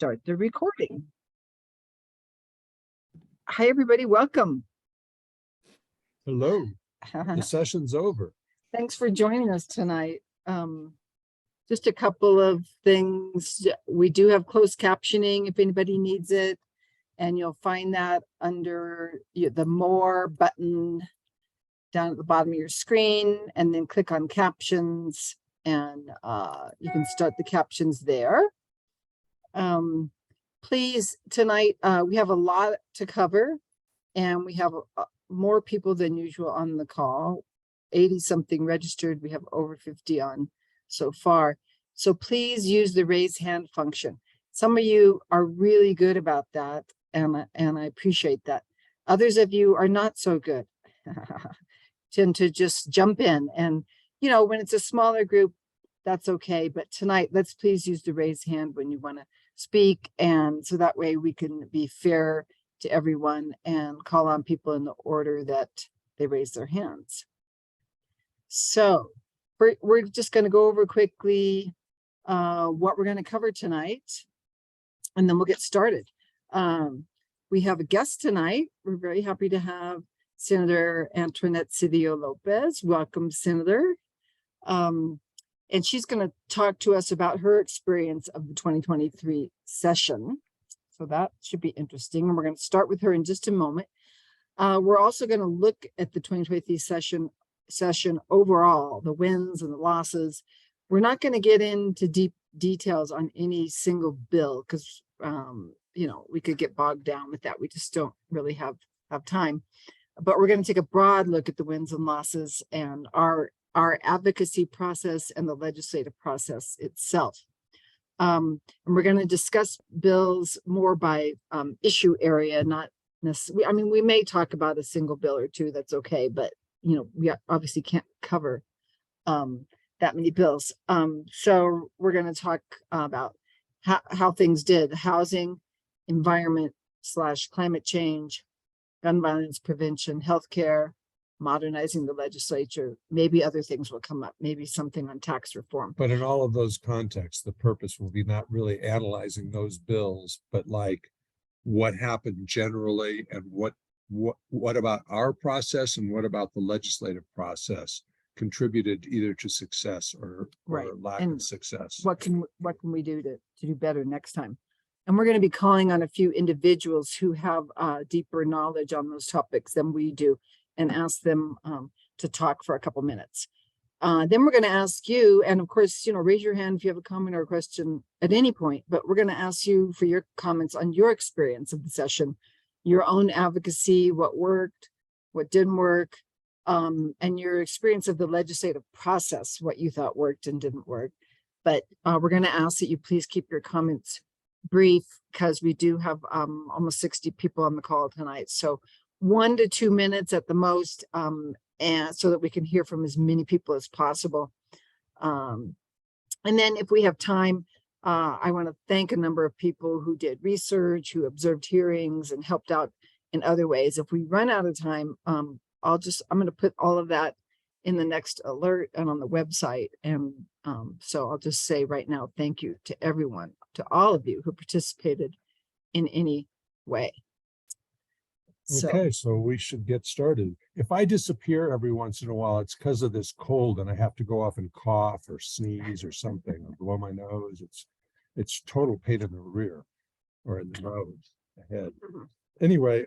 start the recording. Hi, everybody. Welcome. Hello. The session's over. Thanks for joining us tonight. Just a couple of things. We do have closed captioning if anybody needs it, and you'll find that under the More button down at the bottom of your screen, and then click on Captions, and you can start the captions there. Please, tonight we have a lot to cover, and we have more people than usual on the call. 80 something registered. We have over 50 on so far. So please use the raise hand function. Some of you are really good about that, and I appreciate that. Others of you are not so good. Tend to just jump in, and when it's a smaller group, that's okay. But tonight, let's please use the raise hand when you want to speak, and so that way we can be fair to everyone and call on people in the order that they raise their hands. So we're just going to go over quickly what we're going to cover tonight, and then we'll get started. We have a guest tonight. We're very happy to have Senator Antoinette Cedillo Lopez. Welcome, Senator. And she's going to talk to us about her experience of the 2023 session. So that should be interesting. And we're going to start with her in just a moment. We're also going to look at the 2023 session overall, the wins and the losses. We're not going to get into deep details on any single bill because, we could get bogged down with that. We just don't really have time. But we're going to take a broad look at the wins and losses and our advocacy process and the legislative process itself. And we're going to discuss bills more by issue area, not necessarily. I mean, we may talk about a single bill or two. That's okay, but we obviously can't cover that many bills. So we're going to talk about how things did: housing, environment / climate change, gun violence prevention, healthcare, modernizing the legislature. Maybe other things will come up, maybe something on tax reform. But in all of those contexts, the purpose will be not really analyzing those bills, but like what happened generally, and what about our process and what about the legislative process contributed either to success or lack of success. What can we do to do better next time? And we're going to be calling on a few individuals who have deeper knowledge on those topics than we do, and ask them to talk for a couple minutes. Then we're going to ask you, and of course, raise your hand if you have a comment or a question at any point, but we're going to ask you for your comments on your experience of the session, your own advocacy, what worked, what didn't work, and your experience of the legislative process, what you thought worked and didn't work. But we're going to ask that you please keep your comments brief, because we do have almost 60 people on the call tonight. So 1 to 2 minutes at the most, and so that we can hear from as many people as possible. And then if we have time, I want to thank a number of people who did research, who observed hearings and helped out in other ways. If we run out of time, I'm going to put all of that in the next alert and on the website. And so I'll just say right now, thank you to everyone, to all of you who participated in any way. Okay, so we should get started. If I disappear every once in a while, it's because of this cold and I have to go off and cough or sneeze or something or blow my nose. It's total pain in the rear or in the nose, the head. Anyway,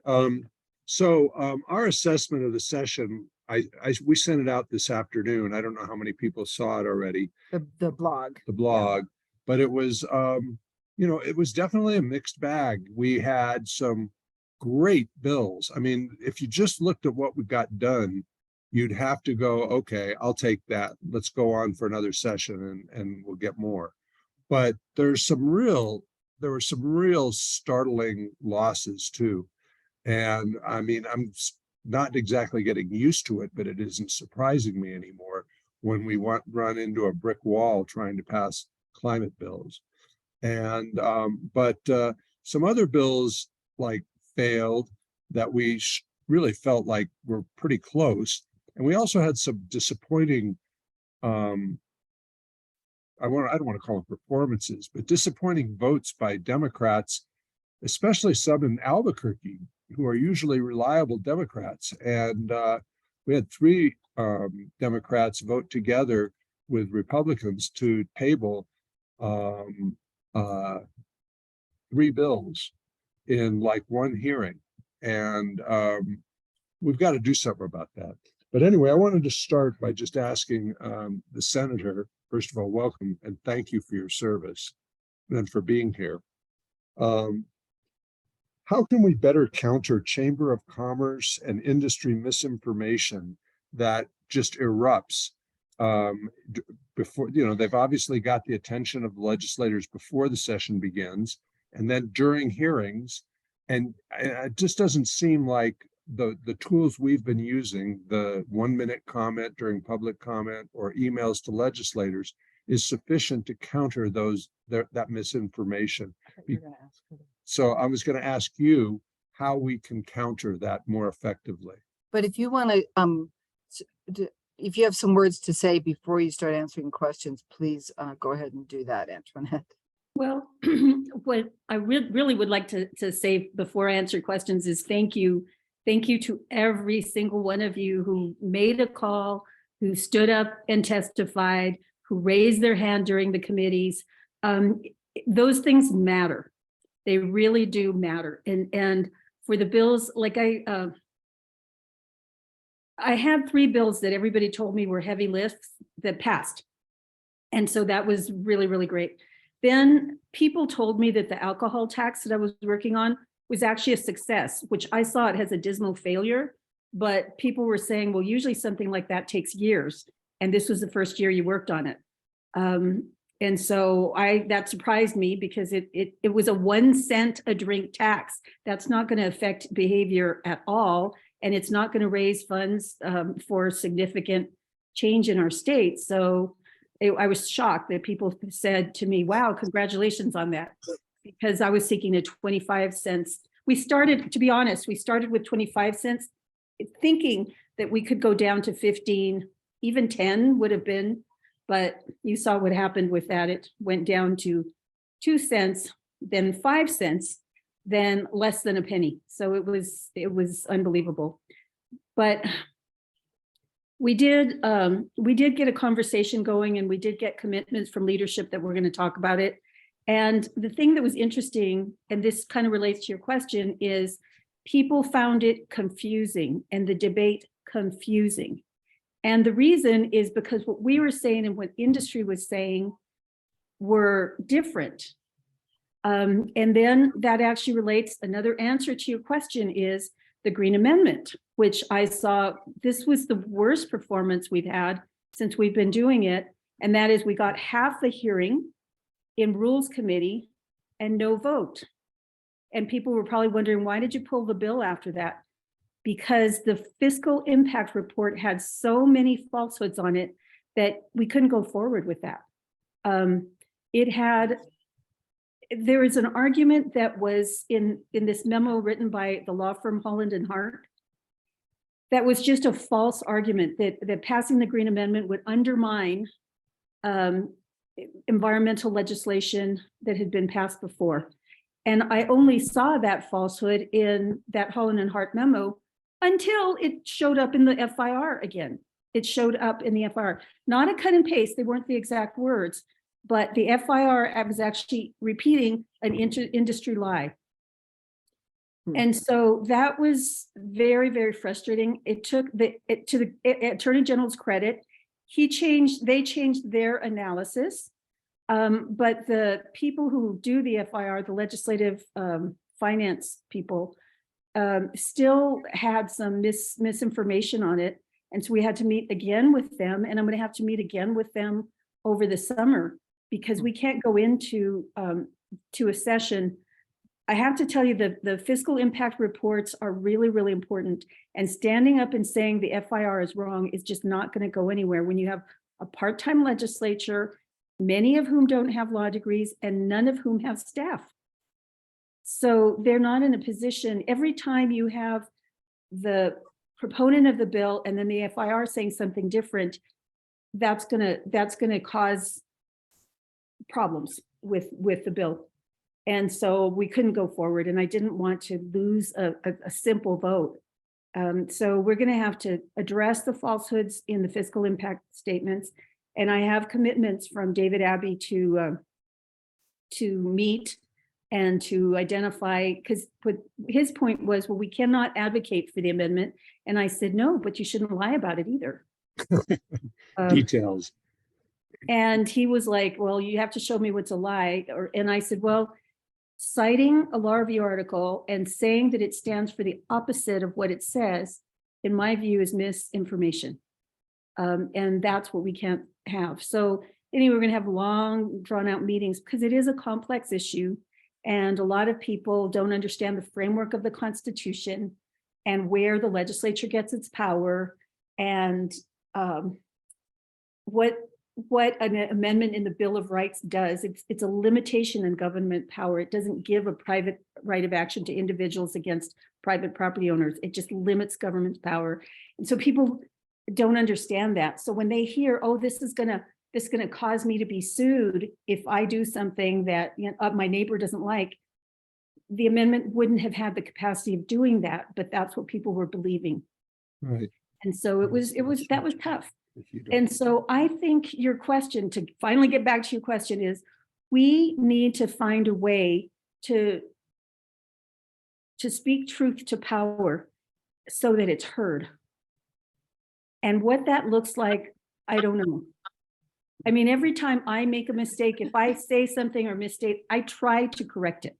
so our assessment of the session, we sent it out this afternoon. I don't know how many people saw it already. The blog. The blog, yeah. But it was, it was definitely a mixed bag. We had some great bills. I mean, if you just looked at what we got done, you'd have to go, okay, I'll take that. Let's go on for another session and we'll get more. But there were some real startling losses too. And I mean, I'm not exactly getting used to it, but it isn't surprising me anymore when we run into a brick wall trying to pass climate bills. And but some other bills like failed that we really felt like were pretty close. And we also had some disappointing I don't want to call them performances, but disappointing votes by Democrats, especially some in Albuquerque, who are usually reliable Democrats. And we had three Democrats vote together with Republicans to table 3 bills in like one hearing. And we've got to do something about that. But anyway, I wanted to start by just asking the senator, first of all, welcome and thank you for your service and for being here. How can we better counter Chamber of Commerce and industry misinformation that just erupts before, they've obviously got the attention of the legislators before the session begins, and then during hearings, and it just doesn't seem like the tools we've been using, the 1-minute comment during public comment or emails to legislators, is sufficient to counter that misinformation. So I was going to ask you how we can counter that more effectively. But if you want to, if you have some words to say before you start answering questions, please go ahead and do that, Antoinette. Well, what I really would like to say before I answer questions is thank you. Thank you to every single one of you who made a call, who stood up and testified, who raised their hand during the committees. Those things matter. They really do matter. And for the bills, like I had 3 bills that everybody told me were heavy lifts that passed. And so that was really, really great. Then people told me that the alcohol tax that I was working on was actually a success, which I saw it as a dismal failure. But people were saying, well, usually something like that takes years. And this was the first year you worked on it. And so that surprised me because it was a 1 cent a drink tax. That's not going to affect behavior at all. And it's not going to raise funds for significant change in our state. So I was shocked that people said to me, wow, congratulations on that. Because I was seeking a 25 cents. We started, to be honest, we started with 25 cents, thinking that we could go down to 15, even 10 would have been. But you saw what happened with that. It went down to 2 cents, then 5 cents, then less than a penny. So it was unbelievable. But we did get a conversation going, and we did get commitments from leadership that we're going to talk about it. And the thing that was interesting, and this kind of relates to your question, is people found it confusing and the debate confusing. And the reason is because what we were saying and what industry was saying were different. And then that actually relates, another answer to your question is the Green Amendment, which I saw, this was the worst performance we've had since we've been doing it. And that is we got half the hearing in Rules Committee and no vote. And people were probably wondering, why did you pull the bill after that? Because the fiscal impact report had so many falsehoods on it that we couldn't go forward with that. There is an argument that was in this memo written by the law firm Holland and Hart that was just a false argument that passing the Green Amendment would undermine environmental legislation that had been passed before. And I only saw that falsehood in that Holland and Hart memo until it showed up in the FIR again. It showed up in the FIR, not a cut and paste. They weren't the exact words, but the FIR was actually repeating an industry lie. And so that was very, very frustrating. It took to the Attorney General's credit. They changed their analysis, but the people who do the FIR, the legislative finance people, still had some misinformation on it. And so we had to meet again with them, and I'm going to have to meet again with them over the summer because we can't go into to a session. I have to tell you that the fiscal impact reports are really, really important. And standing up and saying the FIR is wrong is just not going to go anywhere when you have a part-time legislature, many of whom don't have law degrees and none of whom have staff. So they're not in a position, every time you have the proponent of the bill and then the FIR saying something different, that's gonna cause problems with the bill. And so we couldn't go forward, and I didn't want to lose a simple vote. So we're going to have to address the falsehoods in the fiscal impact statements. And I have commitments from David Abbey to meet and to identify, because his point was, well, we cannot advocate for the amendment. And I said, no, but you shouldn't lie about it either. Details. And he was like, well, you have to show me what's a lie. And I said, well, citing a law review article and saying that it stands for the opposite of what it says, in my view, is misinformation. And that's what we can't have. So anyway, we're going to have long, drawn out meetings because it is a complex issue. And a lot of people don't understand the framework of the Constitution and where the legislature gets its power, and what an amendment in the Bill of Rights does. It's a limitation in government power. It doesn't give a private right of action to individuals against private property owners. It just limits government's power. And so people don't understand that. So when they hear, oh, this is gonna cause me to be sued if I do something that, you know, my neighbor doesn't like, the amendment wouldn't have had the capacity of doing that, but that's what people were believing. Right. And so that was tough. And so I think your question, to finally get back to your question, is we need to find a way to speak truth to power so that it's heard. And what that looks like, I don't know. I mean, every time I make a mistake, if I say something or mistake, I try to correct it.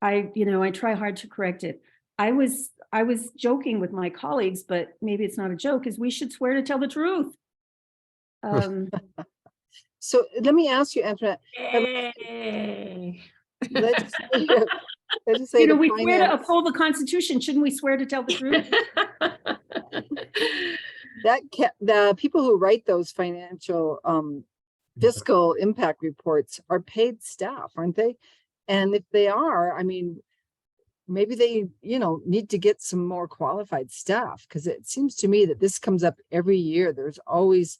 I try hard to correct it. I was joking with my colleagues, but maybe it's not a joke, is we should swear to tell the truth. So let me ask you, Antoinette. Legislative We swear to finance, uphold the Constitution. Shouldn't we swear to tell the truth? the people who write those financial fiscal impact reports are paid staff, aren't they? And if they are, I mean, maybe they, need to get some more qualified staff, because it seems to me that this comes up every year. There's always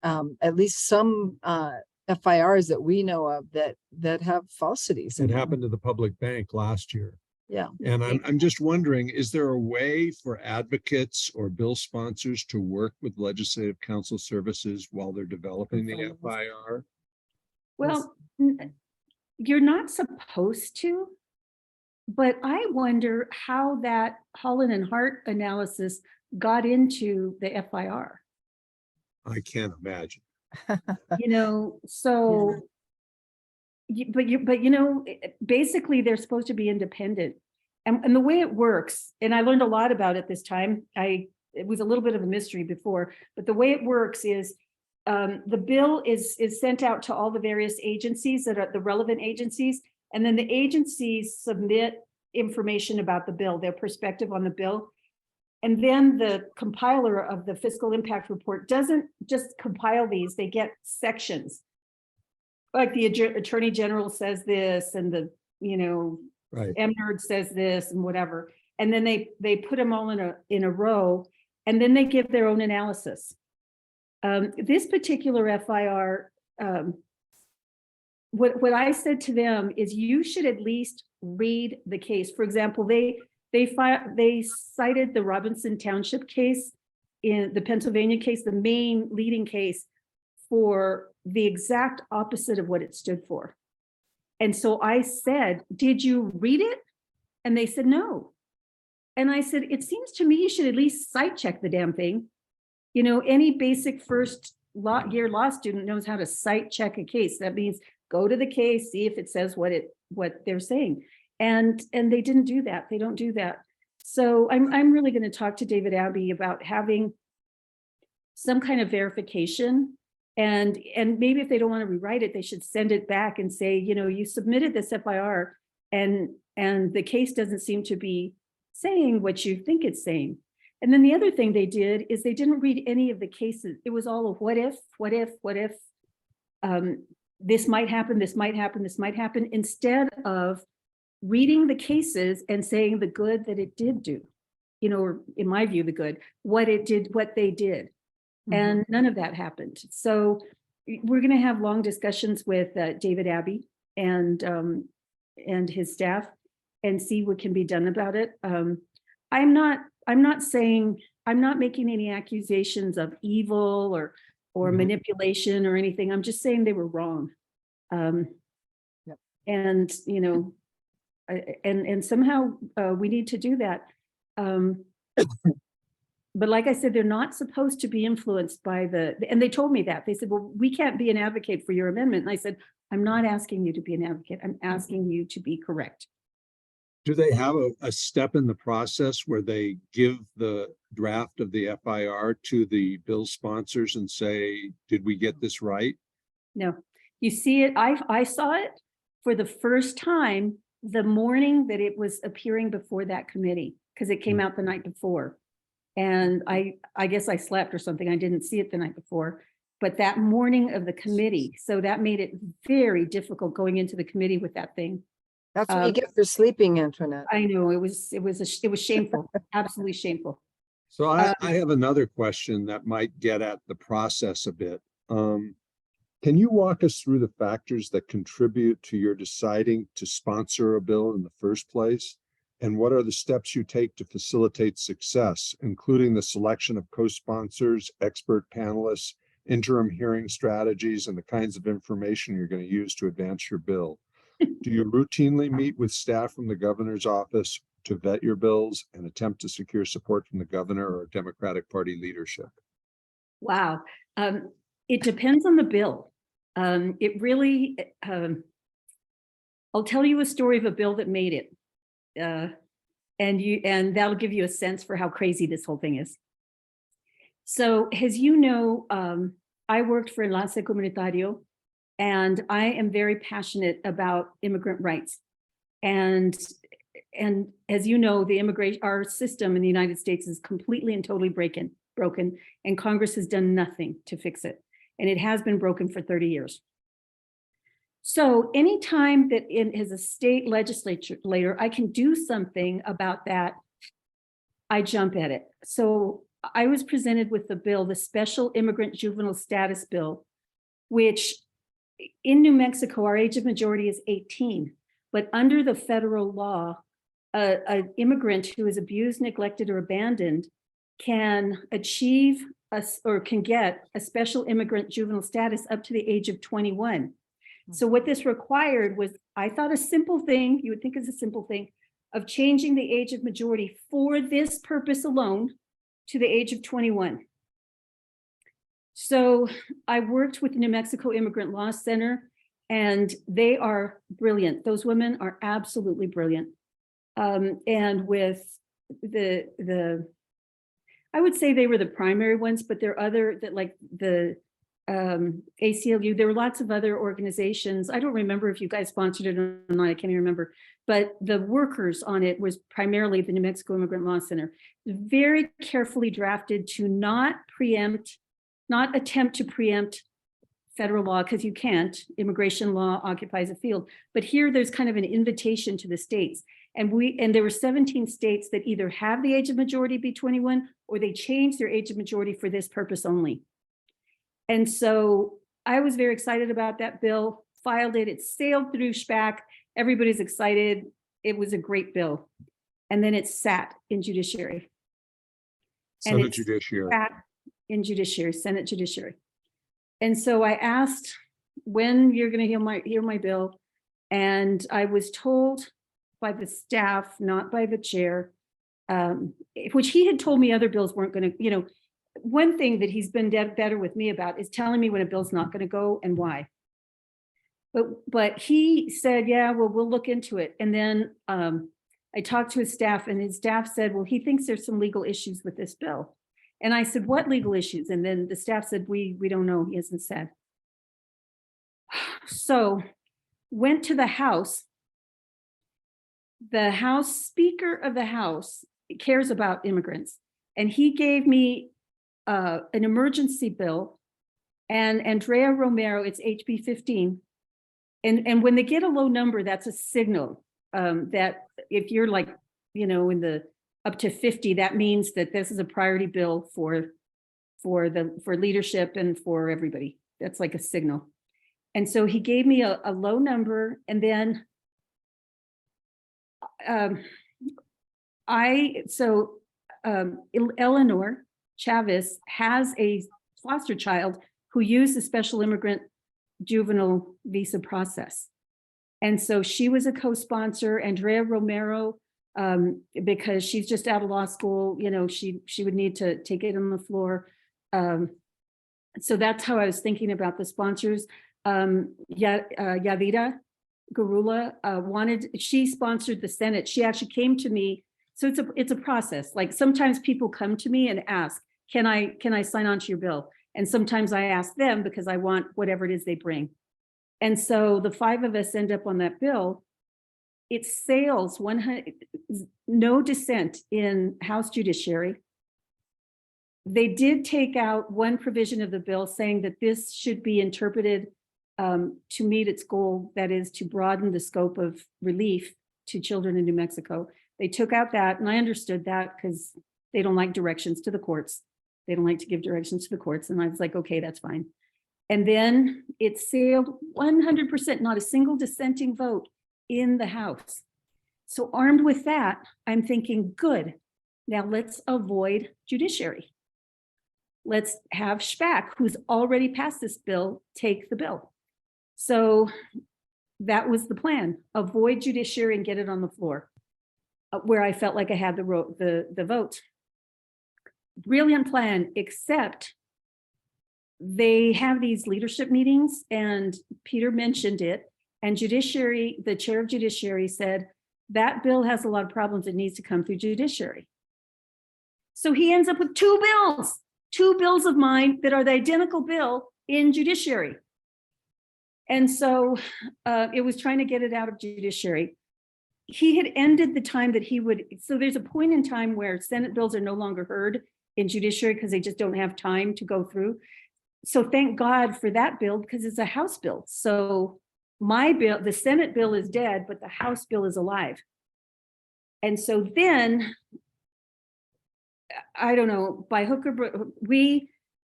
at least some FIRs that we know of that have falsities. It happened to the public bank last year. Yeah. And I'm just wondering, is there a way for advocates or bill sponsors to work with legislative council services while they're developing the FIR? Well, you're not supposed to, but I wonder how that Holland and Hart analysis got into the FIR. I can't imagine. So, basically they're supposed to be independent. And the way it works, and I learned a lot about it this time. It was a little bit of a mystery before, but the way it works is the bill is sent out to all the various agencies that are the relevant agencies. And then the agencies submit information about the bill, their perspective on the bill. And then the compiler of the fiscal impact report doesn't just compile these, they get sections. Like the Attorney General says this, and the, Right. MNERD says this, and whatever. And then they put them all in a row, and then they give their own analysis. This particular FIR, what I said to them is, you should at least read the case. For example, they cited the Robinson Township case, in the Pennsylvania case, the main leading case, for the exact opposite of what it stood for. And so I said, did you read it? And they said, no. And I said, it seems to me you should at least site check the damn thing. Any basic first year law student knows how to site check a case. That means go to the case, see if it says what they're saying. And they didn't do that. They don't do that. So I'm really going to talk to David Abbey about having some kind of verification. And maybe if they don't want to rewrite it, they should send it back and say, you submitted this FIR and the case doesn't seem to be saying what you think it's saying. And then the other thing they did is they didn't read any of the cases. It was all of what if, this might happen, this might happen, this might happen, instead of reading the cases and saying the good that it did do, or in my view, the good, what they did. And none of that happened. So we're going to have long discussions with David Abbey and his staff and see what can be done about it. I'm not making any accusations of evil or manipulation or anything. I'm just saying they were wrong. Yep. And, you know, and somehow we need to do that. But like I said, they're not supposed to be influenced by and they told me that. They said, well, we can't be an advocate for your amendment. And I said, I'm not asking you to be an advocate. I'm asking you to be correct. Do they have a step in the process where they give the draft of the FIR to the bill sponsors and say, did we get this right? No, you see it. I saw it for the first time the morning that it was appearing before that committee, because it came out the night before. And I guess I slept or something. I didn't see it the night before, but that morning of the committee. So that made it very difficult going into the committee with that thing. That's what you get for sleeping, Antoinette. I know it was shameful, absolutely shameful. So I have another question that might get at the process a bit. Can you walk us through the factors that contribute to your deciding to sponsor a bill in the first place? And what are the steps you take to facilitate success, including the selection of co-sponsors, expert panelists, interim hearing strategies, and the kinds of information you're going to use to advance your bill? Do you routinely meet with staff from the governor's office to vet your bills and attempt to secure support from the governor or Democratic Party leadership? Wow. It depends on the bill. It really, I'll tell you a story of a bill that made it. And that'll give you a sense for how crazy this whole thing is. So, as you know, I worked for Enlace Comunitario, and I am very passionate about immigrant rights. And as you know, our system in the United States is completely and totally broken, and Congress has done nothing to fix it. And it has been broken for 30 years. So anytime that as a state legislator, I can do something about that, I jump at it. So I was presented with the bill, the Special Immigrant Juvenile Status Bill, which in New Mexico, our age of majority is 18. But under the federal law, an immigrant who is abused, neglected, or abandoned can achieve or can get a special immigrant juvenile status up to the age of 21. So what this required was, I thought, a simple thing, you would think it's a simple thing, of changing the age of majority for this purpose alone to the age of 21. So I worked with the New Mexico Immigrant Law Center, and they are brilliant. Those women are absolutely brilliant. And with I would say they were the primary ones, but there are other that, like the ACLU, there were lots of other organizations. I don't remember if you guys sponsored it or not, I can't even remember, but the workers on it was primarily the New Mexico Immigrant Law Center. Very carefully drafted to not attempt to preempt federal law, because you can't. Immigration law occupies a field. But here there's kind of an invitation to the states. And there were 17 states that either have the age of majority be 21, or they changed their age of majority for this purpose only. And so I was very excited about that bill, filed it, it sailed through SPAC, everybody's excited. It was a great bill. And then it sat in judiciary. Senate Judiciary. Sat in judiciary, Senate Judiciary. And so I asked when you're going to hear my bill. And I was told by the staff, not by the chair, which he had told me other bills weren't going to, one thing that he's been better with me about is telling me when a bill's not going to go and why. But he said, yeah, well, we'll look into it. And then I talked to his staff, and his staff said, well, he thinks there's some legal issues with this bill. And I said, what legal issues? And then the staff said, we don't know. He hasn't said. So went to the House. The House Speaker of the House cares about immigrants. And he gave me an emergency bill, and Andrea Romero, it's HB 15. And when they get a low number, that's a signal that if you're like, in the up to 50, that means that this is a priority bill for leadership and for everybody. That's like a signal. And so he gave me a low number, and then Eleanor Chavez has a foster child who used the special immigrant juvenile visa process. And so she was a co-sponsor. Andrea Romero, because she's just out of law school, you know, she would need to take it on the floor. So that's how I was thinking about the sponsors. Yadira Garula she sponsored the Senate. She actually came to me. So it's a process. Like sometimes people come to me and ask, can I sign on to your bill? And sometimes I ask them because I want whatever it is they bring. And so the 5 of us end up on that bill. It sails 100, no dissent in House Judiciary. They did take out one provision of the bill saying that this should be interpreted to meet its goal, that is to broaden the scope of relief to children in New Mexico. They took out that, and I understood that because they don't like directions to the courts. They don't like to give directions to the courts. And I was like, okay, that's fine. And then it sailed 100%, not a single dissenting vote in the House. So armed with that, I'm thinking, good, now let's avoid judiciary. Let's have Schpack, who's already passed this bill, take the bill. So that was the plan, avoid judiciary and get it on the floor, where I felt like I had the vote. Brilliant plan, except they have these leadership meetings, and Peter mentioned it, and judiciary, the chair of judiciary said, that bill has a lot of problems. It needs to come through judiciary. So he ends up with two bills of mine that are the identical bill in judiciary. And so it was trying to get it out of judiciary. He had ended the time that he would, so there's a point in time where Senate bills are no longer heard in judiciary because they just don't have time to go through. So thank God for that bill, because it's a House bill. So my bill, the Senate bill is dead, but the House bill is alive. And so then, I don't know, by hook or crook,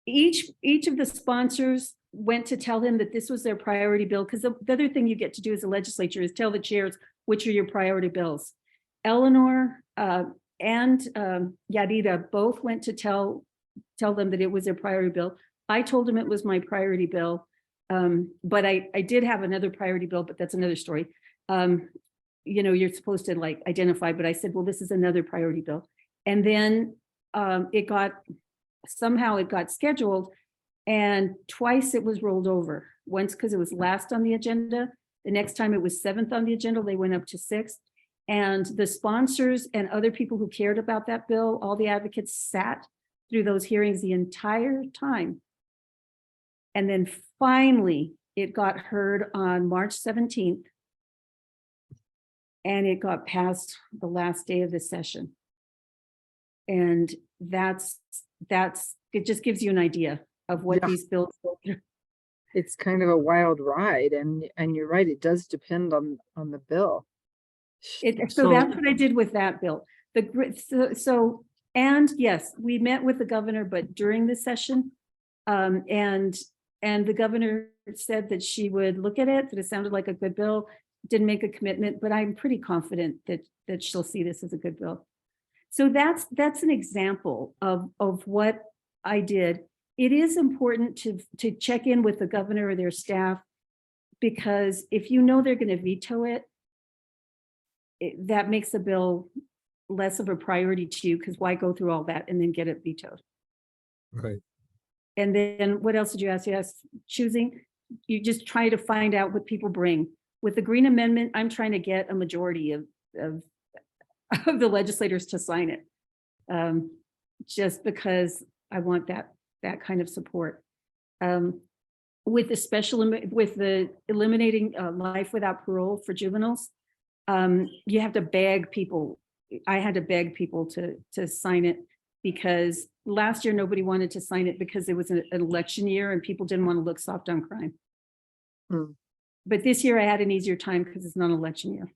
each of the sponsors went to tell him that this was their priority bill, because the other thing you get to do as a legislature is tell the chairs which are your priority bills. Eleanor and Yadira both went to tell them that it was their priority bill. I told him it was my priority bill, but I did have another priority bill, but that's another story. You know, you're supposed to like identify, but I said, well, this is another priority bill. And then somehow it got scheduled, and twice it was rolled over. Once because it was last on the agenda. The next time it was 7th on the agenda, they went up to 6th. And the sponsors and other people who cared about that bill, all the advocates sat through those hearings the entire time. And then finally, it got heard on March 17th. And it got passed the last day of the session. And it just gives you an idea of what these bills go through. It's kind of a wild ride, and you're right, it does depend on the bill. So that's what I did with that bill. And yes, we met with the governor, but during the session, and the governor said that she would look at it, that it sounded like a good bill, didn't make a commitment, but I'm pretty confident that she'll see this as a good bill. So that's an example of what I did. It is important to check in with the governor or their staff, because if you know they're going to veto it, that makes the bill less of a priority to you, because why go through all that and then get it vetoed? Right. And then what else did you ask? You asked choosing. You just try to find out what people bring. With the Green Amendment, I'm trying to get a majority of the legislators to sign it, just because I want that kind of support. With the eliminating life without parole for juveniles, you have to beg people. I had to beg people to sign it, because last year nobody wanted to sign it because it was an election year and people didn't want to look soft on crime. But this year I had an easier time because it's not an election year.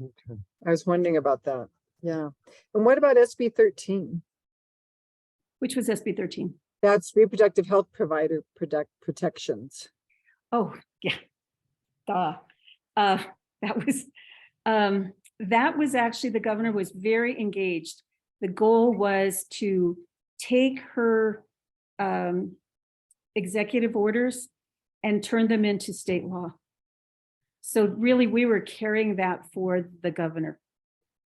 Okay. I was wondering about that. Yeah. And what about SB 13? Which was SB 13? That's reproductive health provider protections. Oh, yeah. Duh. That was actually, the governor was very engaged. The goal was to take her executive orders and turn them into state law. So really, we were carrying that for the governor.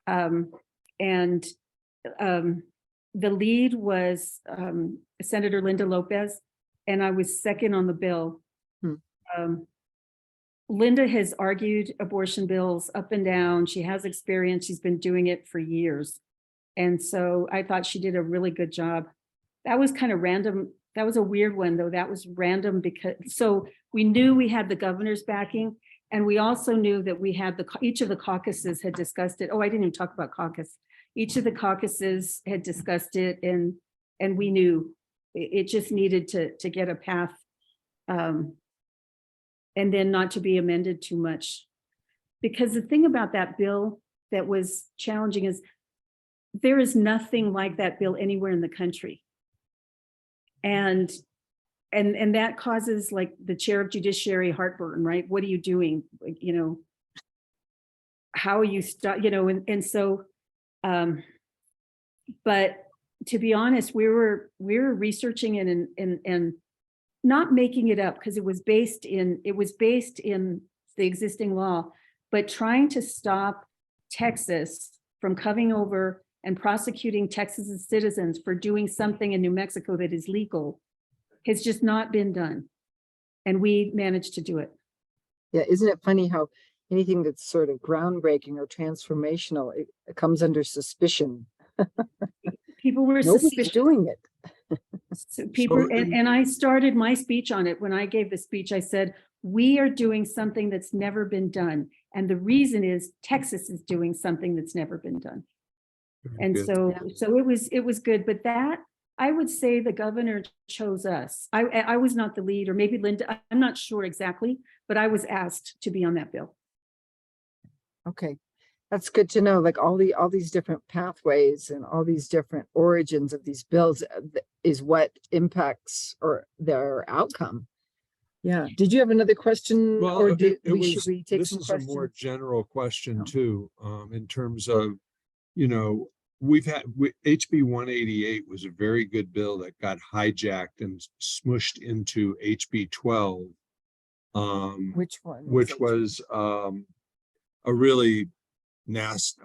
The lead was Senator Linda Lopez, and I was second on the bill. Linda has argued abortion bills up and down. She has experience. She's been doing it for years. And so I thought she did a really good job. That was kind of random. That was a weird one, though. That was random because, so we knew we had the governor's backing, and we also knew that we had each of the caucuses had discussed it. Oh, I didn't even talk about caucus. Each of the caucuses had discussed it, and we knew it just needed to get a path, and then not to be amended too much. Because the thing about that bill that was challenging is there is nothing like that bill anywhere in the country. And that causes, like, the chair of judiciary heartburn, right? What are you doing? You know, how are you but to be honest, we were researching it and not making it up, because it was based in the existing law, but trying to stop Texas from coming over and prosecuting Texas's citizens for doing something in New Mexico that is legal has just not been done. And we managed to do it. Yeah, isn't it funny how anything that's sort of groundbreaking or transformational, it comes under suspicion. People were Nobody's suspicious. doing it. So people, and I started my speech on it. When I gave the speech, I said, we are doing something that's never been done. And the reason is Texas is doing something that's never been done. And so it was good. But that, I would say the governor chose us. I was not the lead, or maybe Linda, I'm not sure exactly, but I was asked to be on that bill. Okay, that's good to know. Like all these different pathways and all these different origins of these bills is what impacts or their outcome. Yeah. Did you have another question? Well, or should we take this some is questions? A more general question too, in terms of, we've had HB 188 was a very good bill that got hijacked and smushed into HB 12. Which one? Which was a really nasty,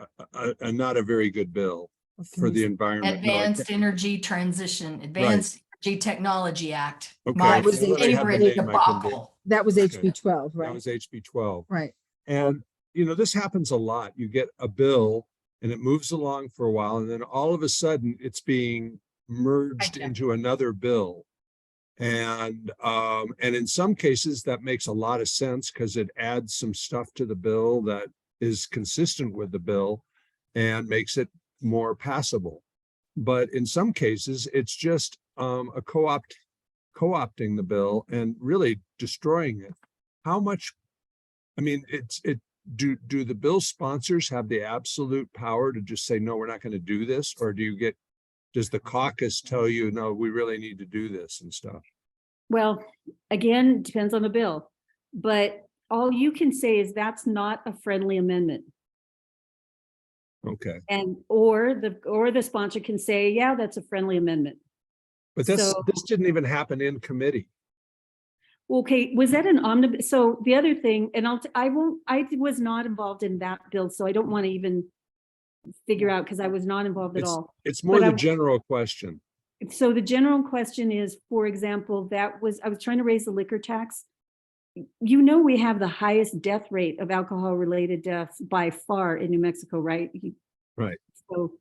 not a very good bill for the environment. Advanced Energy Transition, Advanced Energy Technology Act. Okay. My was favorite debacle. That was HB 12, right? That was HB 12. Right. And, this happens a lot. You get a bill and it moves along for a while, and then all of a sudden it's being merged into another bill. And in some cases that makes a lot of sense because it adds some stuff to the bill that is consistent with the bill and makes it more passable. But in some cases, it's just a co-opting the bill and really destroying it. How much? I mean, do the bill sponsors have the absolute power to just say, no, we're not going to do this? Or does the caucus tell you, no, we really need to do this and stuff? Well, again, depends on the bill, but all you can say is that's not a friendly amendment. Okay. And or the sponsor can say, yeah, that's a friendly amendment. But this didn't even happen in committee. Okay, was that an omnibus? So the other thing, and I was not involved in that bill, so I don't want to even figure out, because I was not involved at all. It's more the general question. So the general question is, for example, I was trying to raise the liquor tax. We have the highest death rate of alcohol related deaths by far in New Mexico, right? Right. So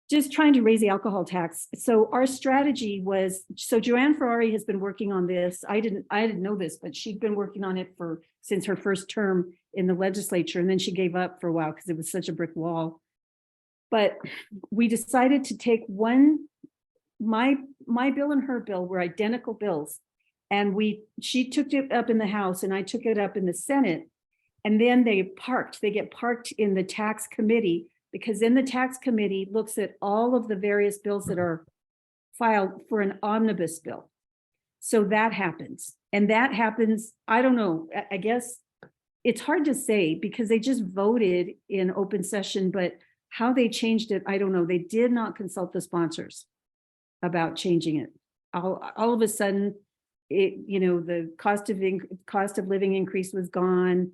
just trying to raise the alcohol tax. So our strategy was, Joanne Ferrari has been working on this. I didn't know this, but she'd been working on it since her first term in the legislature. And then she gave up for a while because it was such a brick wall. But we decided to take my bill and her bill were identical bills. And she took it up in the House and I took it up in the Senate. And then they get parked in the tax committee, because then the tax committee looks at all of the various bills that are filed for an omnibus bill. So that happens. And that happens, I don't know, I guess it's hard to say because they just voted in open session, but how they changed it, I don't know. They did not consult the sponsors about changing it. All of a sudden, the cost of living increase was gone.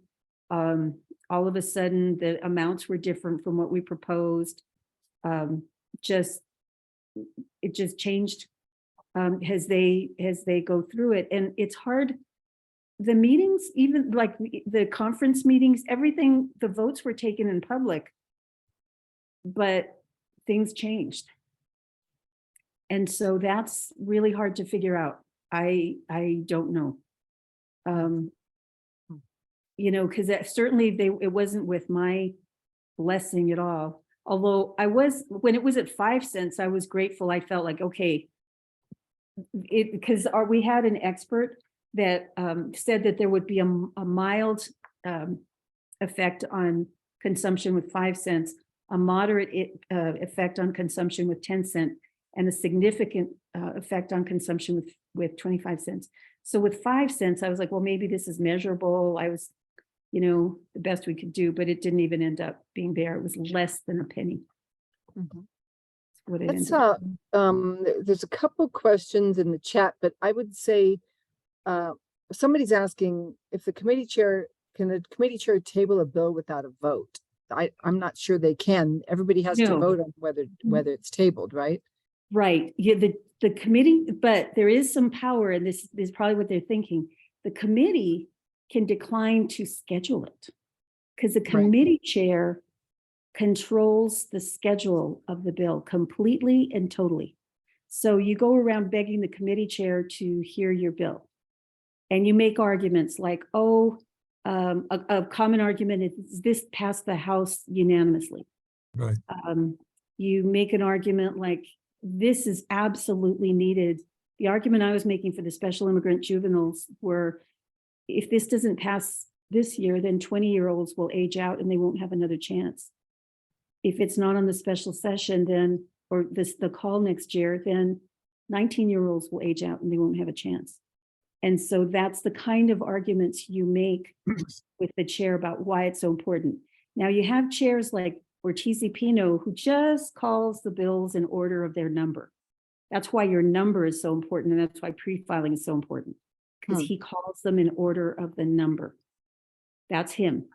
All of a sudden, the amounts were different from what we proposed. It just changed as they go through it, and it's hard. The meetings, even like the conference meetings, everything, the votes were taken in public, but things changed. And so that's really hard to figure out. I don't know. Because certainly it wasn't with my blessing at all. Although when it was at 5 cents, I was grateful. I felt like, okay, because we had an expert that said that there would be a mild effect on consumption with 5 cents, a moderate effect on consumption with 10 cents, and a significant effect on consumption with 25 cents. So with 5 cents, I was like, well, maybe this is measurable. I was, the best we could do, but it didn't even end up being there. It was less than a penny. Mhm. What it Let's, ended up. there's a couple questions in the chat, but I would say somebody's asking if the committee chair, can the committee chair table a bill without a vote? I'm not sure they can. Everybody has to No. vote on whether it's tabled, right? Right. Yeah, the committee, but there is some power, and this is probably what they're thinking. The committee can decline to schedule it because the committee chair controls the schedule of the bill completely and totally. So you go around begging the committee chair to hear your bill, and you make arguments like, a common argument is this passed the House unanimously. Right. You make an argument like, this is absolutely needed. The argument I was making for the special immigrant juveniles were, if this doesn't pass this year, then 20-year-olds will age out and they won't have another chance. If it's not on the special session, then, or the call next year, then 19-year-olds will age out and they won't have a chance. And so that's the kind of arguments you make with the chair about why it's so important. Now you have chairs like Ortiz y Pino, who just calls the bills in order of their number. That's why your number is so important, and that's why pre-filing is so important, because he calls them in order of the number. That's him.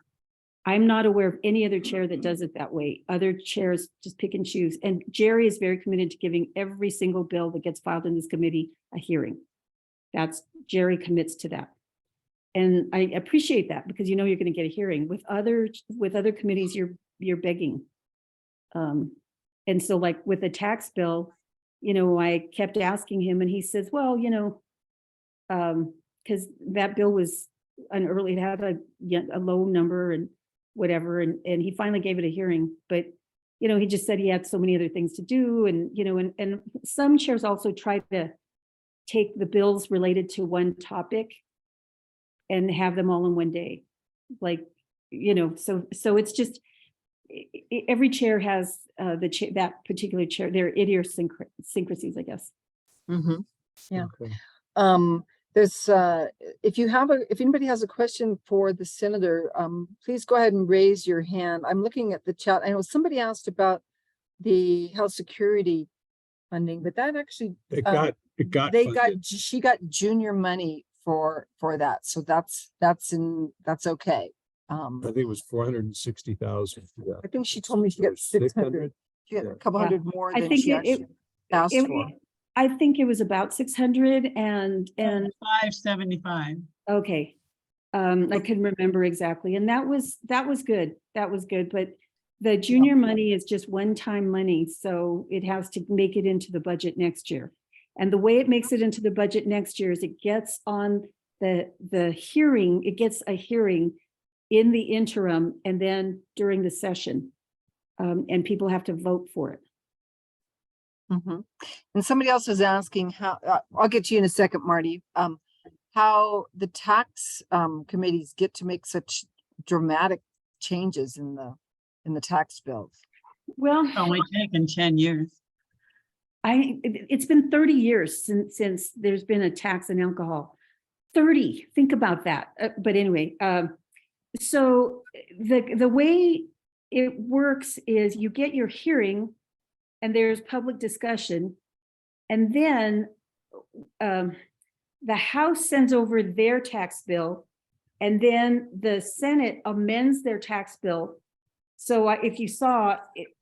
I'm not aware of any other chair that does it that way. Other chairs just pick and choose. And Jerry is very committed to giving every single bill that gets filed in this committee a hearing. Jerry commits to that. And I appreciate that, because you're going to get a hearing. With other committees, you're begging. And so like with the tax bill, I kept asking him, and he says, well, because that bill was it had a low number and whatever. And he finally gave it a hearing, but he just said he had so many other things to do. And, and some chairs also try to take the bills related to one topic and have them all in one day. Like, so it's just, every chair has that particular chair, their idiosyncrasies, I guess. Mm-hmm. Yeah. Okay. There's if anybody has a question for the senator, please go ahead and raise your hand. I'm looking at the chat. I know somebody asked about the health security funding, but that actually she got junior money for that, so that's okay. I think it was 460,000. I think she told me she got 600. She got a couple hundred more than she actually asked for. I think it was about 600 and 575. Okay. I couldn't remember exactly. And that was good. That was good. But the junior money is just one-time money. So it has to make it into the budget next year. And the way it makes it into the budget next year is it gets on the hearing, it gets a hearing in the interim and then during the session. And people have to vote for it. Mm-hmm. And somebody else was asking how, I'll get to you in a second, Marty, how the tax committees get to make such dramatic changes in the tax bills. Well, It's only taken 10 years. it's been 30 years since there's been a tax on alcohol. 30, think about that. But anyway, so the way it works is you get your hearing and there's public discussion, and then the House sends over their tax bill, and then the Senate amends their tax bill. So if you saw,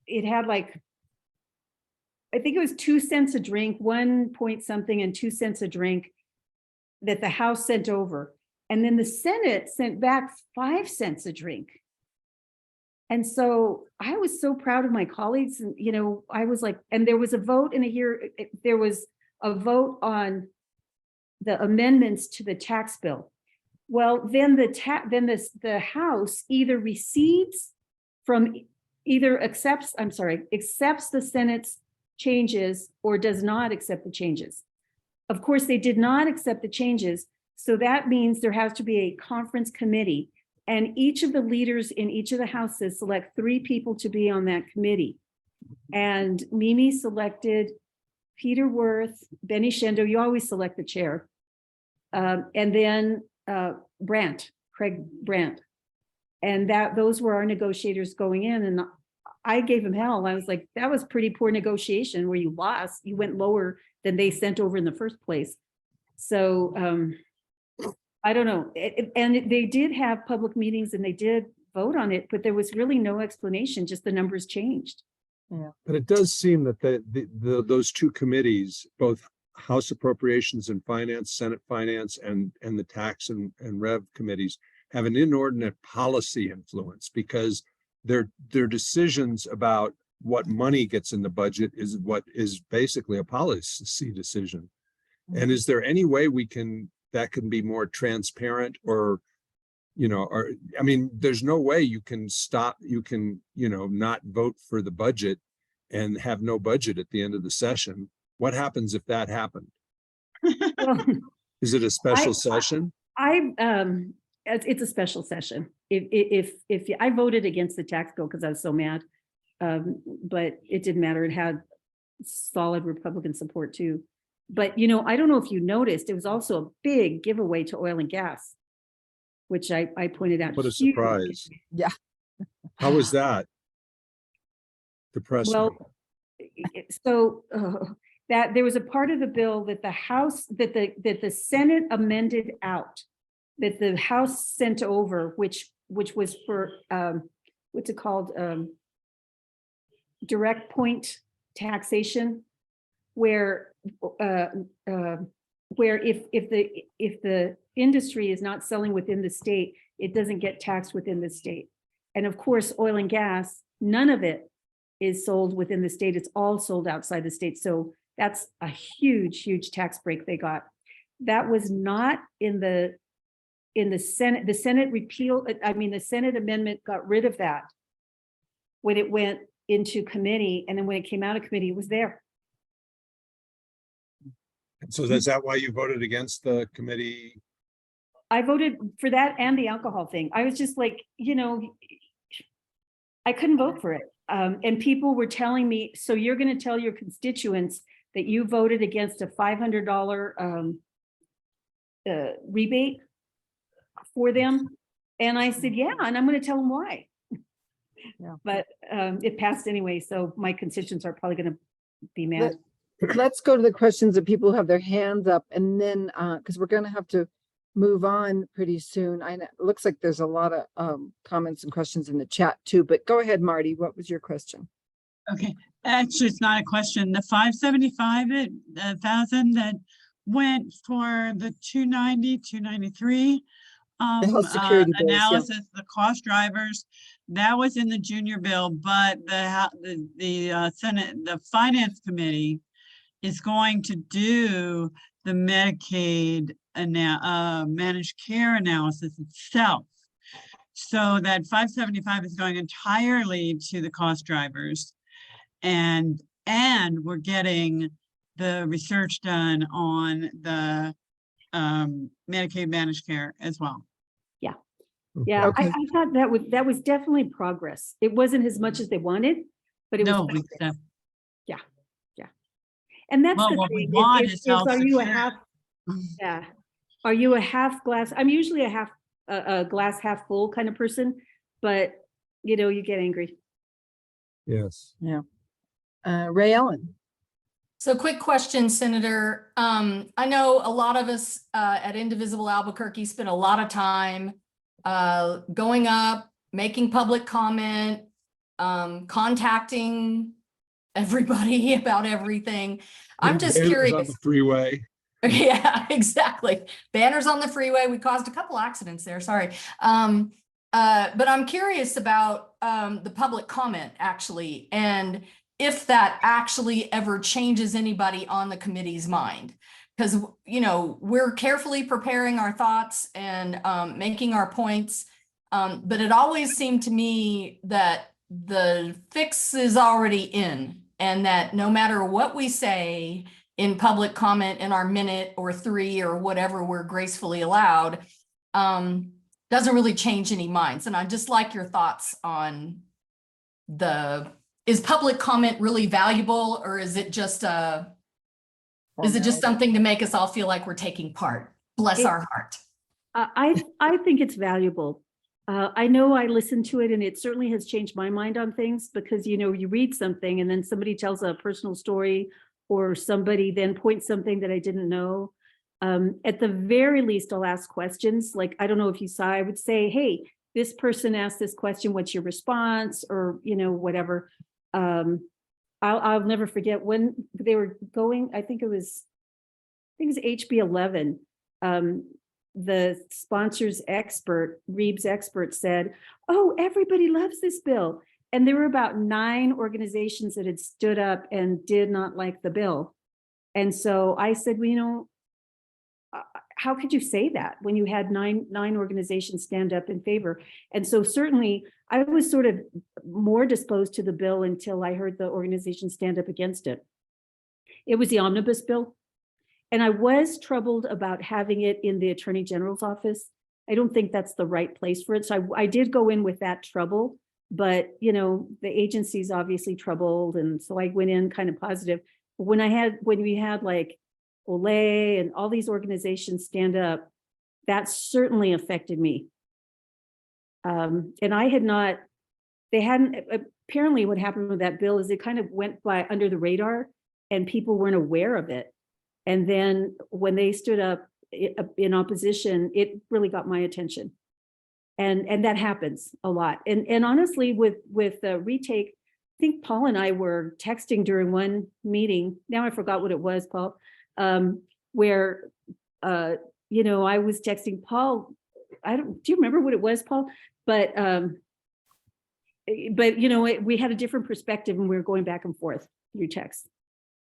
it had like, I think it was 2 cents a drink, 1 point something and 2 cents a drink that the House sent over. And then the Senate sent back 5 cents a drink. And so I was so proud of my colleagues, and, you know, I was like, and there was a vote there was a vote on the amendments to the tax bill. Well, then the House either accepts the Senate's changes or does not accept the changes. Of course, they did not accept the changes. So that means there has to be a conference committee, and each of the leaders in each of the houses select 3 people to be on that committee. And Mimi selected Peter Worth, Benny Shendo, you always select the chair. And then Craig Brandt. And those were our negotiators going in. And I gave him hell. I was like, that was pretty poor negotiation where you lost. You went lower than they sent over in the first place. So I don't know. And they did have public meetings and they did vote on it, but there was really no explanation, just the numbers changed. Yeah. But it does seem that those 2 committees, both House Appropriations and Finance, Senate Finance, and the Tax and Rev committees have an inordinate policy influence, because their decisions about what money gets in the budget is what is basically a policy decision. And is there any way that can be more transparent, or, you know, or, I mean, there's no way you can not vote for the budget and have no budget at the end of the session. What happens if that happened? Well, Is it a special session? It's a special session. If I voted against the tax bill because I was so mad, but it didn't matter. It had solid Republican support too. But, you know, I don't know if you noticed, it was also a big giveaway to oil and gas, which I pointed out. What a Huge. surprise. Yeah. How was that? Depressing. Well, so that there was a part of the bill that the House, that the Senate amended out, that the House sent over, which was for what's it called? Direct point taxation, where if the industry is not selling within the state, it doesn't get taxed within the state. And of course, oil and gas, none of it is sold within the state. It's all sold outside the state. So that's a huge, huge tax break they got. That was not in the Senate. The Senate the Senate amendment got rid of that when it went into committee. And then when it came out of committee, it was there. So is that why you voted against the committee? I voted for that and the alcohol thing. I was just like, you know, I couldn't vote for it. And people were telling me, so you're going to tell your constituents that you voted against a $500 rebate for them? And I said, yeah, and I'm going to tell them why. Yeah. But it passed anyway, so my constituents are probably going to be mad. Let's go to the questions that people have their hands up, and then because we're going to have to move on pretty soon. I know it looks like there's a lot of comments and questions in the chat too, but go ahead, Marty. What was your question? Okay, actually, it's not a question. The 575,000 that went for the 290, 293 The health security bills, yeah. analysis, the cost drivers, that was in the junior bill, but the Senate, the Finance Committee is going to do the Medicaid managed care analysis itself. So that 575 is going entirely to the cost drivers, and we're getting the research done on the Medicaid managed care as well. Yeah. Yeah, Okay. I thought that was definitely progress. It wasn't as much as they wanted, but it was No, progress. Yeah. And that's Well, the what we thing. want is health are you a security. half, yeah. Are you a half glass? I'm usually a glass half full kind of person, but you get angry. Yes. Yeah. Ray Ellen. So quick question, Senator. I know a lot of us at Indivisible Albuquerque spend a lot of time going up, making public comment, contacting everybody about everything. I'm just Banners curious. on the freeway. Yeah, exactly. Banners on the freeway. We caused a couple accidents there. Sorry. But I'm curious about the public comment actually, and if that actually ever changes anybody on the committee's mind. Because, we're carefully preparing our thoughts and making our points. But it always seemed to me that the fix is already in, and that no matter what we say in public comment in our minute or 3 or whatever we're gracefully allowed, doesn't really change any minds. And I'd just like your thoughts on is public comment really valuable, or is it just something to make us all feel like we're taking part? Bless our heart. I think it's valuable. I know I listened to it and it certainly has changed my mind on things because, you read something and then somebody tells a personal story or somebody then points something that I didn't know. At the very least, I'll ask questions. Like, I don't know if you saw, I would say, hey, this person asked this question, what's your response? Or, whatever. I'll never forget when they were going, I think it was HB 11. The sponsors expert, Reeves expert said, oh, everybody loves this bill. And there were about 9 organizations that had stood up and did not like the bill. And so I said, well, how could you say that when you had nine organizations stand up in favor? And so certainly I was sort of more disposed to the bill until I heard the organization stand up against it. It was the omnibus bill. And I was troubled about having it in the Attorney General's office. I don't think that's the right place for it. So I did go in with that trouble, but the agency's obviously troubled. And so I went in kind of positive. But when we had like Olay and all these organizations stand up, that certainly affected me. And I had not, apparently what happened with that bill is it kind of went by under the radar and people weren't aware of it. And then when they stood up in opposition, it really got my attention. And that happens a lot. And honestly, with Retake, I think Paul and I were texting during one meeting. Now I forgot what it was, Paul, where, I was texting Paul. Do you remember what it was, Paul? But we had a different perspective and we were going back and forth through text.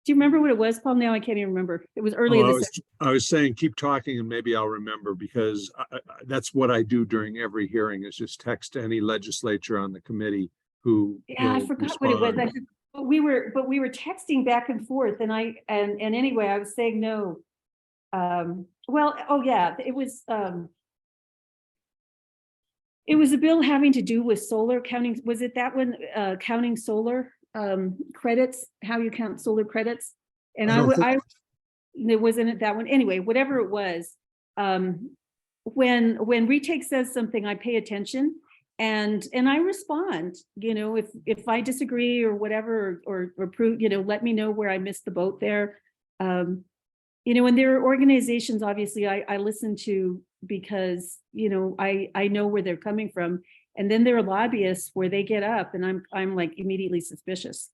Do you remember what it was, Paul? Now I can't even remember. It was early in the session. I was saying, keep talking and maybe I'll remember, because that's what I do during every hearing is just text any legislature on the committee who. Yeah, I forgot what it was. But we were texting back and forth, and anyway, I was saying no. It was a bill having to do with solar counting. Was it that one? Counting solar credits, how you count solar credits. And it wasn't that one. Anyway, whatever it was, when Retake says something, I pay attention and I respond, if I disagree or whatever, or prove, let me know where I missed the boat there. And there are organizations, obviously I listen to because, I know where they're coming from. And then there are lobbyists where they get up and I'm like immediately suspicious.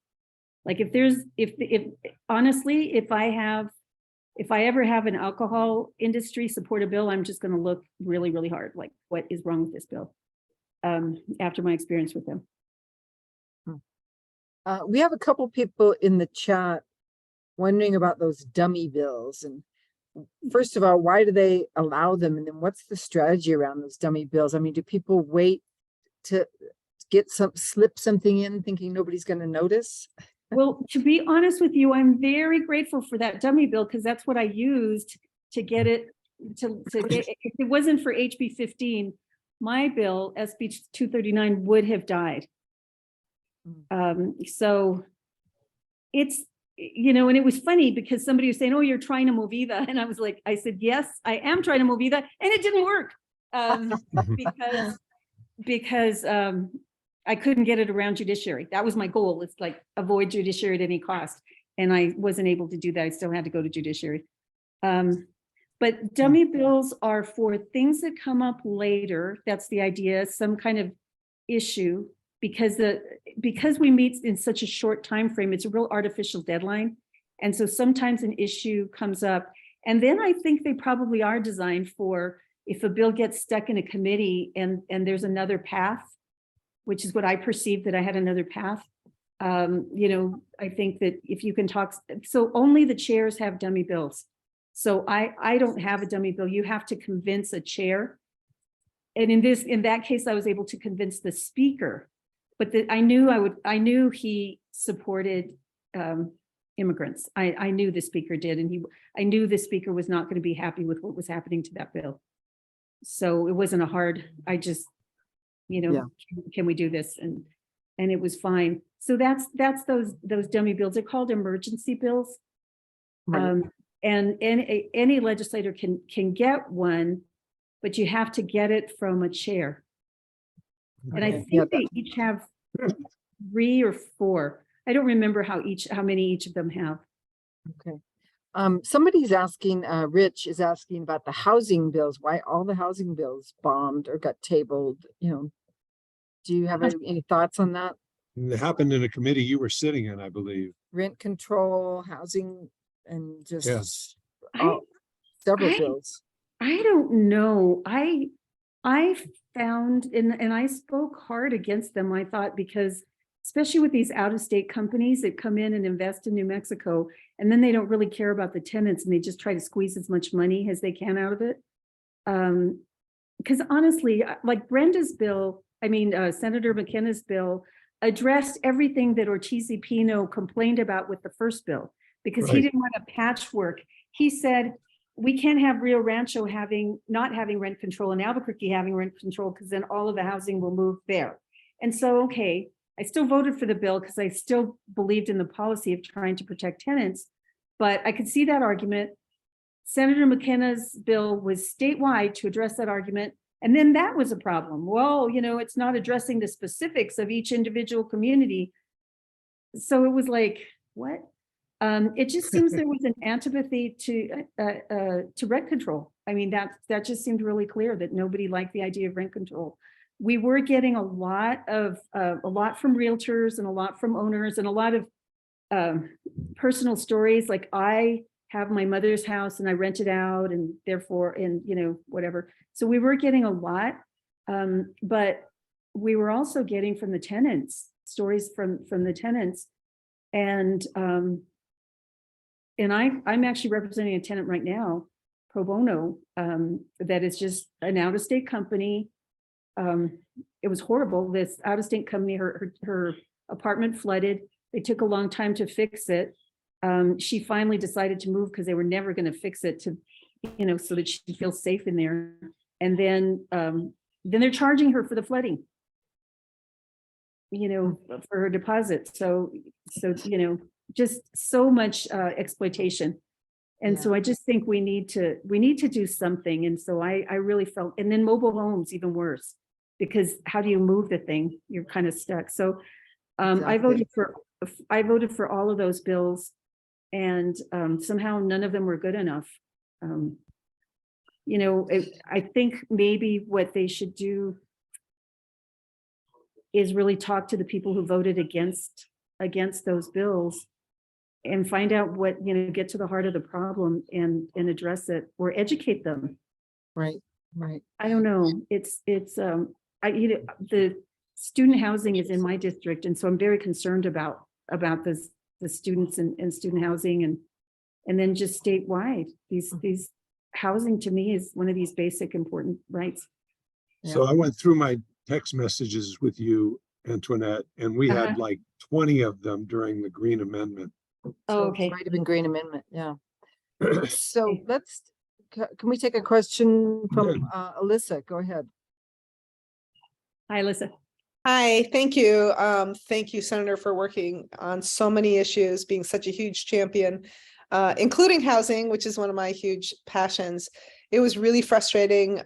Like if honestly, if I ever have an alcohol industry support a bill, I'm just going to look really, really hard. Like what is wrong with this bill? After my experience with them. We have a couple people in the chat wondering about those dummy bills. And first of all, why do they allow them? And then what's the strategy around those dummy bills? I mean, do people wait to slip something in thinking nobody's going to notice? Well, to be honest with you, I'm very grateful for that dummy bill because that's what I used to get it to get, if it wasn't for HB 15, my bill, SB 239, would have died. So it's you know, and it was funny because somebody was saying, oh, you're trying to move Eva. And I was like, I said, yes, I am trying to move Eva. And it didn't work. Because I couldn't get it around judiciary. That was my goal. It's like avoid judiciary at any cost. And I wasn't able to do that. I still had to go to judiciary. But dummy bills are for things that come up later. That's the idea, some kind of issue, because we meet in such a short time frame, it's a real artificial deadline. And so sometimes an issue comes up. And then I think they probably are designed for if a bill gets stuck in a committee and there's another path, which is what I perceived, that I had another path. You know, I think that if you can talk, so only the chairs have dummy bills. So I don't have a dummy bill. You have to convince a chair. And in that case, I was able to convince the speaker, but I knew he supported immigrants. I knew the speaker did, and I knew the speaker was not going to be happy with what was happening to that bill. So it wasn't a hard, I just, you know, can we do this? And it was fine. So that's those dummy bills. They're called emergency bills. Right. And any legislator can get one, but you have to get it from a chair. And I Okay. think they each have 3 or 4. I don't remember how many each of them have. Okay. Somebody's asking, Rich is asking about the housing bills, why all the housing bills bombed or got tabled, you know. Do you have any thoughts on that? It happened in a committee you were sitting in, I believe. Rent control, housing, and just Yes. several I- bills. I don't know. I found, and I spoke hard against them, I thought, because especially with these out-of-state companies that come in and invest in New Mexico, and then they don't really care about the tenants and they just try to squeeze as much money as they can out of it. Because honestly, like Brenda's bill, Senator McKenna's bill addressed everything that Ortiz y Pino complained about with the first bill, because he Right. didn't want a patchwork. He said, we can't have Rio Rancho not having rent control and Albuquerque having rent control, because then all of the housing will move there. And so, okay, I still voted for the bill because I still believed in the policy of trying to protect tenants, but I could see that argument. Senator McKenna's bill was statewide to address that argument. And then that was a problem. Well, you know, it's not addressing the specifics of each individual community. So it was like, what? It just seems there was an antipathy to rent control. I mean, that just seemed really clear that nobody liked the idea of rent control. We were getting a lot from realtors and a lot from owners and a lot of personal stories. Like, I have my mother's house and I rent it out, and therefore, and you know, whatever. So we were getting a lot, but we were also getting from the tenants, stories from the tenants. And I'm actually representing a tenant right now, pro bono, that is just an out-of-state company. It was horrible. This out-of-state company, her apartment flooded. They took a long time to fix it. She finally decided to move because they were never going to fix it, to, you know, so that she feels safe in there. And then they're charging her for the flooding, you know, for her deposit. So, you know, just so much exploitation. And so I just think we need to do something. And so I really felt, and then mobile homes, even worse, because how do you move the thing? You're kind of stuck. So I voted for all of those bills, and somehow none of them were good enough. You know, I think maybe what they should do is really talk to the people who voted against those bills and find out what, you know, get to the heart of the problem and address it, or educate them. Right. I don't know. The student housing is in my district, and so I'm very concerned about the students and student housing, and then just statewide. These housing to me is one of these basic important rights. So I went through my text messages with you, Antoinette, and we had like 20 of them during the Green Amendment. Oh, okay. Might have been Green Amendment, yeah. So can we take a question from Alyssa? Go ahead. Hi, Alyssa. Hi, thank you. Thank you, Senator, for working on so many issues, being such a huge champion, including housing, which is one of my huge passions. It was really frustrating,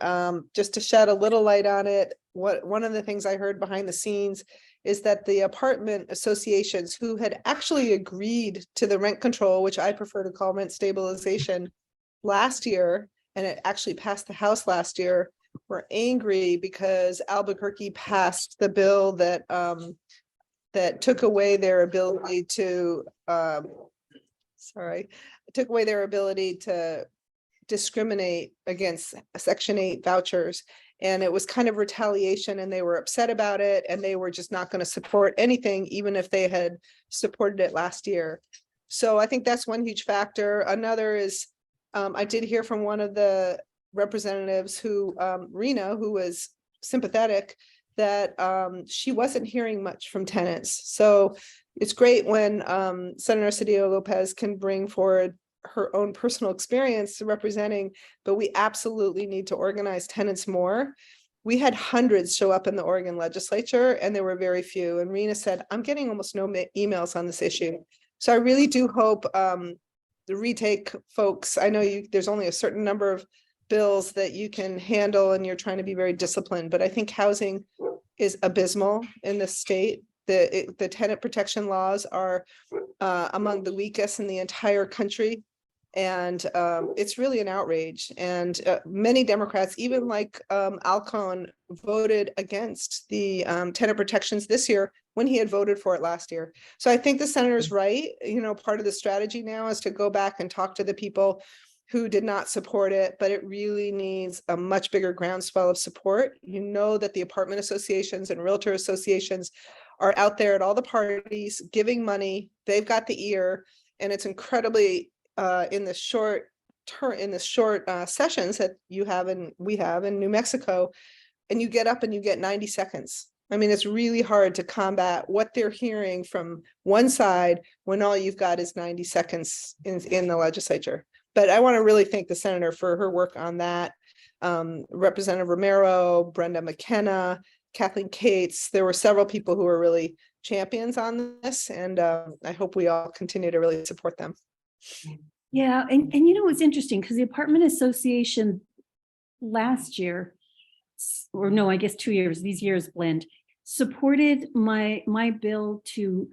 just to shed a little light on it. One of the things I heard behind the scenes is that the apartment associations who had actually agreed to the rent control, which I prefer to call rent stabilization, last year, and it actually passed the House last year, were angry because Albuquerque passed the bill that that took away their ability to took away their ability to discriminate against Section 8 vouchers. And it was kind of retaliation, and they were upset about it, and they were just not going to support anything, even if they had supported it last year. So I think that's one huge factor. Another is I did hear from one of the representatives who, Rena, who was sympathetic, that she wasn't hearing much from tenants. So it's great when Senator Cedillo Lopez can bring forward her own personal experience representing, but we absolutely need to organize tenants more. We had hundreds show up in the Oregon legislature, and there were very few. And Rena said, I'm getting almost no emails on this issue. So I really do hope the retake folks, I know there's only a certain number of bills that you can handle, and you're trying to be very disciplined, but I think housing is abysmal in this state. The tenant protection laws are among the weakest in the entire country. And it's really an outrage. And many Democrats, even like Alcone, voted against the tenant protections this year when he had voted for it last year. So I think the senator's right. You know, part of the strategy now is to go back and talk to the people who did not support it, but it really needs a much bigger groundswell of support. You know that the apartment associations and realtor associations are out there at all the parties giving money. They've got the ear, and it's incredibly in the short sessions that you have and we have in New Mexico, and you get up and you get 90 seconds. I mean, it's really hard to combat what they're hearing from one side when all you've got is 90 seconds in the legislature. But I want to really thank the senator for her work on that. Representative Romero, Brenda McKenna, Kathleen Cates, there were several people who were really champions on this, and I hope we all continue to really support them. Yeah, and you know, it's interesting because the apartment association last year, or no, I guess 2 years, these years blend, supported my bill to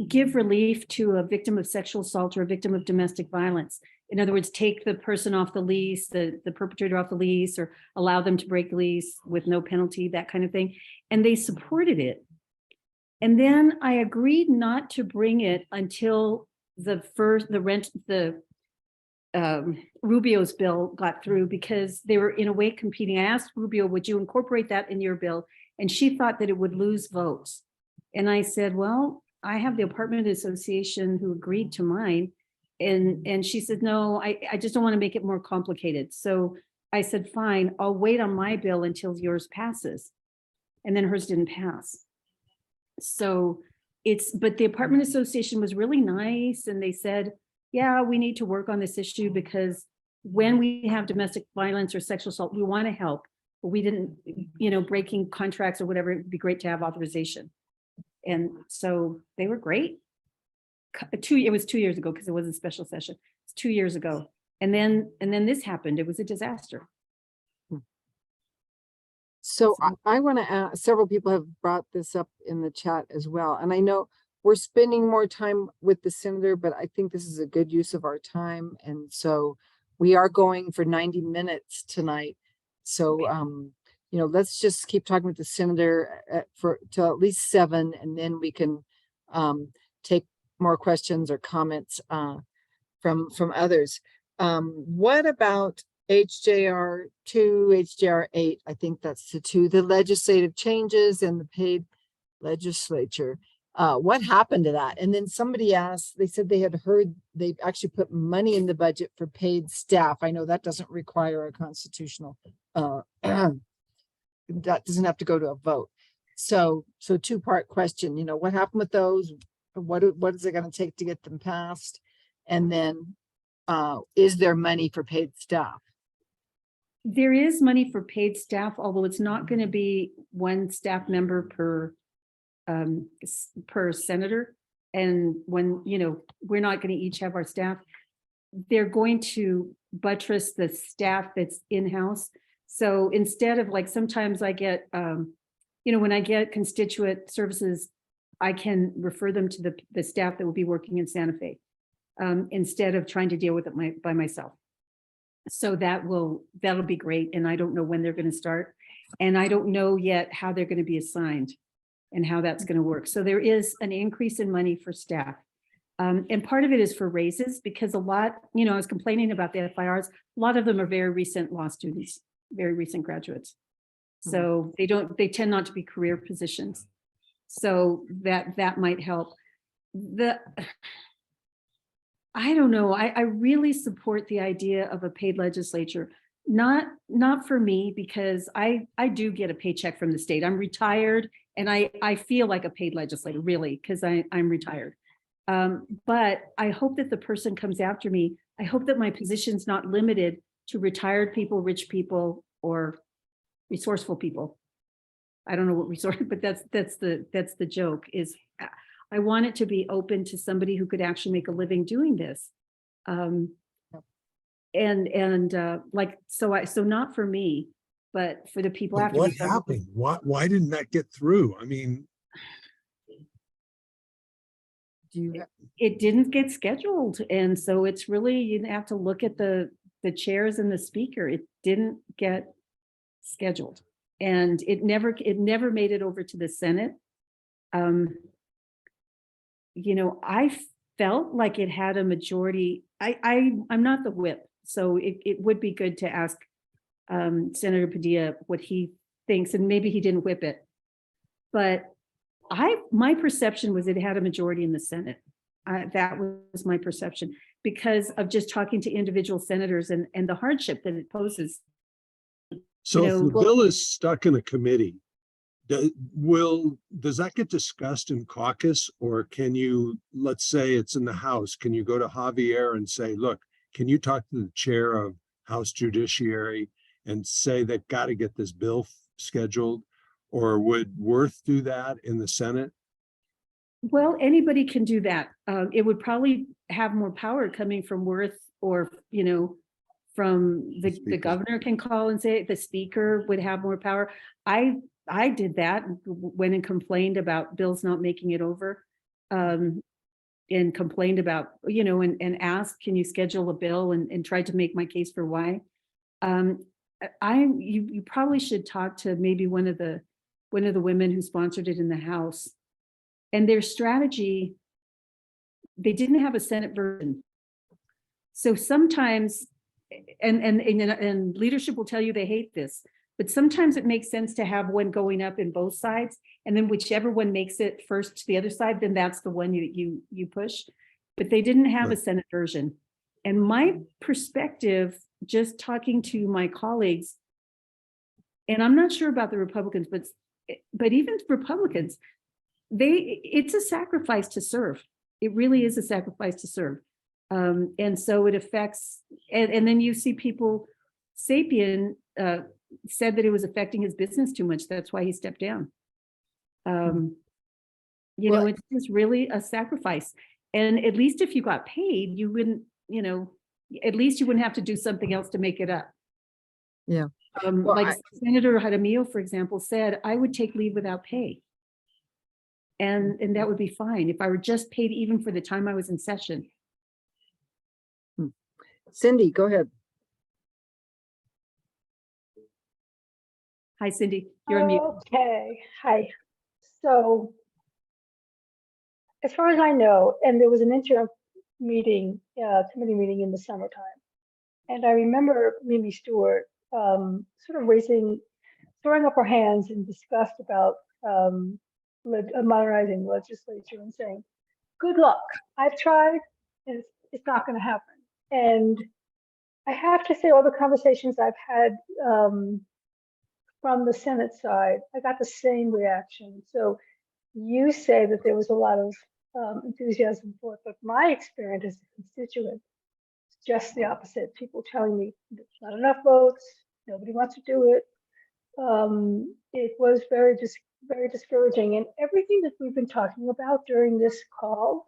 give relief to a victim of sexual assault or a victim of domestic violence. In other words, take the person off the lease, the perpetrator off the lease, or allow them to break the lease with no penalty, that kind of thing. And they supported it. And then I agreed not to bring it until Rubio's bill got through, because they were in a way competing. I asked Rubio, would you incorporate that in your bill? And she thought that it would lose votes. And I said, well, I have the apartment association who agreed to mine. And she said, no, I just don't want to make it more complicated. So I said, fine, I'll wait on my bill until yours passes. And then hers didn't pass. So but the apartment association was really nice. And they said, yeah, we need to work on this issue because when we have domestic violence or sexual assault, we want to help, but we didn't, you know, breaking contracts or whatever, it'd be great to have authorization. And so they were great. It was 2 years ago because it was a special session. It's 2 years ago. And then this happened. It was a disaster. So I want to ask, several people have brought this up in the chat as well. And I know we're spending more time with the senator, but I think this is a good use of our time. And so we are going for 90 minutes tonight. So, you know, let's just keep talking with the senator till at least 7, and then we can take more questions or comments from others. What about HJR 2, HJR 8? I think that's the 2, the legislative changes and the paid legislature. What happened to that? And then somebody asked, they said they had heard they actually put money in the budget for paid staff. I know that doesn't require a constitutional, that doesn't have to go to a vote. So 2-part question, you know, what happened with those? What is it going to take to get them passed? And then is there money for paid staff? There is money for paid staff, although it's not going to be one staff member per senator. And when, we're not going to each have our staff, they're going to buttress the staff that's in-house. So instead of, like, sometimes I get, when I get constituent services, I can refer them to the staff that will be working in Santa Fe, instead of trying to deal with it by myself. So that'll be great. And I don't know when they're going to start. And I don't know yet how they're going to be assigned and how that's going to work. So there is an increase in money for staff. And part of it is for raises, because a lot, I was complaining about the FIRs. A lot of them are very recent law students, very recent graduates. So they tend not to be career positions. So that might help. I don't know. I really support the idea of a paid legislature. Not for me, because I do get a paycheck from the state. I'm retired and I feel like a paid legislator, really, because I'm retired. But I hope that the person comes after me. I hope that my position's not limited to retired people, rich people, or resourceful people. I don't know what resource, but that's the joke. Is I want it to be open to somebody who could actually make a living doing this. So not for me, but for the people But after what me. happened? Why didn't that get through? I mean, It didn't get scheduled. And so it's really, you have to look at the chairs and the speaker. It didn't get scheduled. And it never made it over to the Senate. I felt like it had a majority. I'm not the whip, so it would be good to ask Senator Padilla what he thinks, and maybe he didn't whip it. But my perception was it had a majority in the Senate. That was my perception, because of just talking to individual senators and the hardship that it poses. so if the bill is stuck in a committee, does that get discussed in caucus, or can you, let's say it's in the House, can you go to Javier and say, look, can you talk to the chair of House Judiciary and say they've got to get this bill scheduled? Or would Worth do that in the Senate? Well, anybody can do that. It would probably have more power coming from Worth, or, from the governor can call and say. The speaker would have more power. I did that, went and complained about bills not making it over, and complained about, and asked, can you schedule a bill, and tried to make my case for why. You probably should talk to maybe one of the women who sponsored it in the House. And their strategy, they didn't have a Senate version. So sometimes, and leadership will tell you they hate this, but sometimes it makes sense to have one going up in both sides, and then whichever one makes it first to the other side, then that's the one you push. But they didn't have a Senate version. And my perspective, just talking to my colleagues, and I'm not sure about the Republicans, but even Republicans, it's a sacrifice to serve. It really is a sacrifice to serve. And so it affects, and then you see people, Sapien said that it was affecting his business too much. That's why he stepped down. It's just really a sacrifice. And at least if you got paid, you wouldn't, at least you wouldn't have to do something else to make it up. Yeah. Well, Senator Jaramillo, for example, said, I would take leave without pay. And that would be fine if I were just paid even for the time I was in session. Cindy, go ahead. Hi, Cindy, you're on mute. Okay, hi. So as far as I know, and there was an interim meeting, committee meeting in the summertime. And I remember Mimi Stewart sort of throwing up her hands in disgust about modernizing the legislature and saying, good luck, I've tried, and it's not going to happen. And I have to say, all the conversations I've had from the Senate side, I got the same reaction. So you say that there was a lot of enthusiasm for it, but my experience as a constituent is just the opposite. People telling me there's not enough votes, Nobody wants to do it. It was very discouraging. And everything that we've been talking about during this call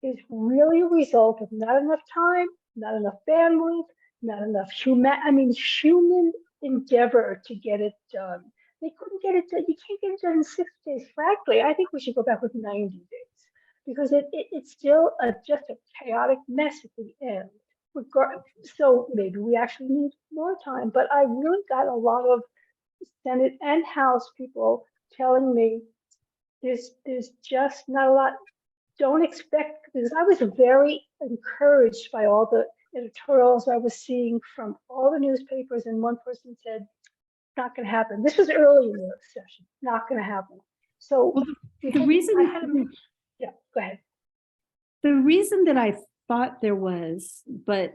is really a result of not enough time, not enough bandwidth, not enough human endeavor to get it done. They couldn't get it done. You can't get it done in 6 days. Frankly, I think we should go back with 90 days because it's still just a chaotic mess at the end. So maybe we actually need more time, but I really got a lot of Senate and House people telling me there's just not a lot. Don't expect, because I was very encouraged by all the editorials I was seeing from all the newspapers, and one person said, not going to happen. This was early in the session, not going to happen. So Well, the reason, yeah, go ahead. the reason that I thought there was, and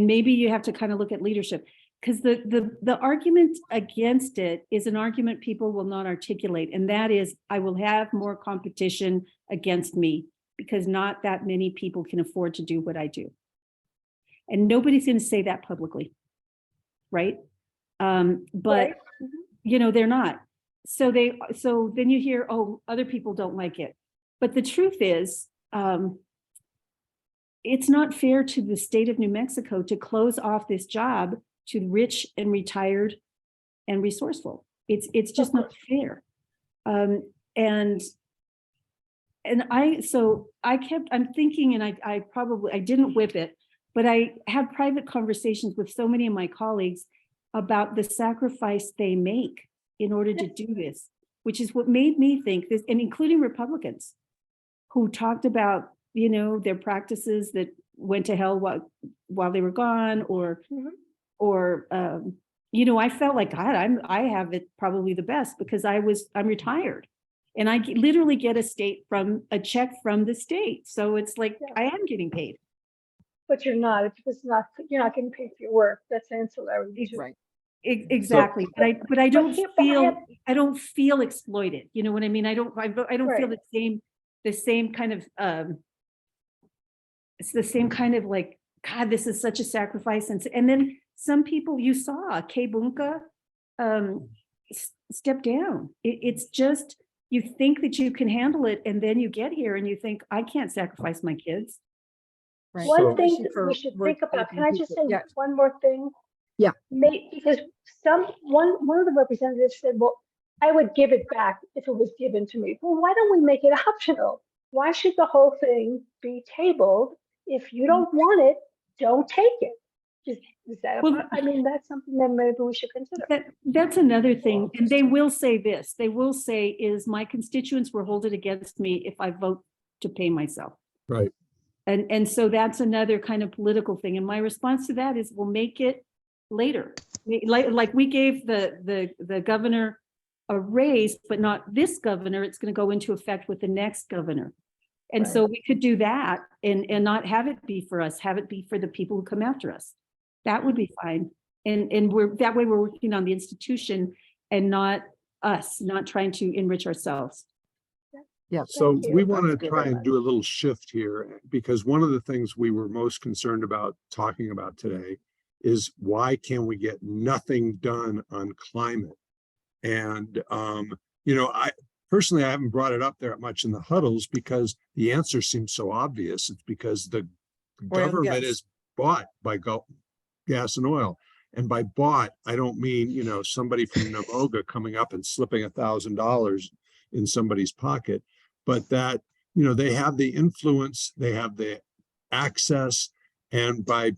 maybe you have to kind of look at leadership, because the argument against it is an argument people will not articulate, and that is, I will have more competition against me because not that many people can afford to do what I do. And nobody's going to say that publicly, right? But Right. they're not. So then you hear, oh, other people don't like it. But the truth is, it's not fair to the state of New Mexico to close off this job to the rich and retired and resourceful. It's just not fair. I'm thinking, and I didn't whip it, but I had private conversations with so many of my colleagues about the sacrifice they make in order to do this, which is what made me think this, and including Republicans who talked about, their practices that went to hell while they were gone, or I felt like, God, I have it probably the best because I'm retired and I literally get a check from the state. So it's like, I am getting paid. But you're not, you're not getting paid for your work. That's ancillary. These are Right. Exactly. But I don't feel exploited. You know what I mean? I don't feel the same kind of, it's the same kind of like, God, this is such a sacrifice. And then some people you saw, Kay Bunka, step down. It's just, you think that you can handle it. And then you get here and you think, I can't sacrifice my kids. Right. One thing Especially that for we should think about, working can I just say people. Yeah. one more thing? Yeah. Because one of the representatives said, well, I would give it back if it was given to me. Well, why don't we make it optional? Why should the whole thing be tabled? If you don't want it, don't take it. That's something that maybe we should consider. That's another thing. And they will say this. They will say is my constituents will hold it against me if I vote to pay myself. Right. And so that's another kind of political thing. And my response to that is we'll make it later. Like we gave the governor a raise, but not this governor. It's going to go into effect with the next governor. And so we could do that and not have it be for us, have it be for the people who come after us. That would be fine. And we're working on the institution and not us, not trying to enrich ourselves. Yeah. So we want to That's good try and advice. do a little shift here, because one of the things we were most concerned about talking about today is why can we get nothing done on climate? And, I haven't brought it up there much in the huddles because the answer seems so obvious. It's because the government is bought by gas and oil. And by bought, I don't mean, somebody from Namoga coming up and slipping $1,000 in somebody's pocket, but that, they have the influence, they have the access, and by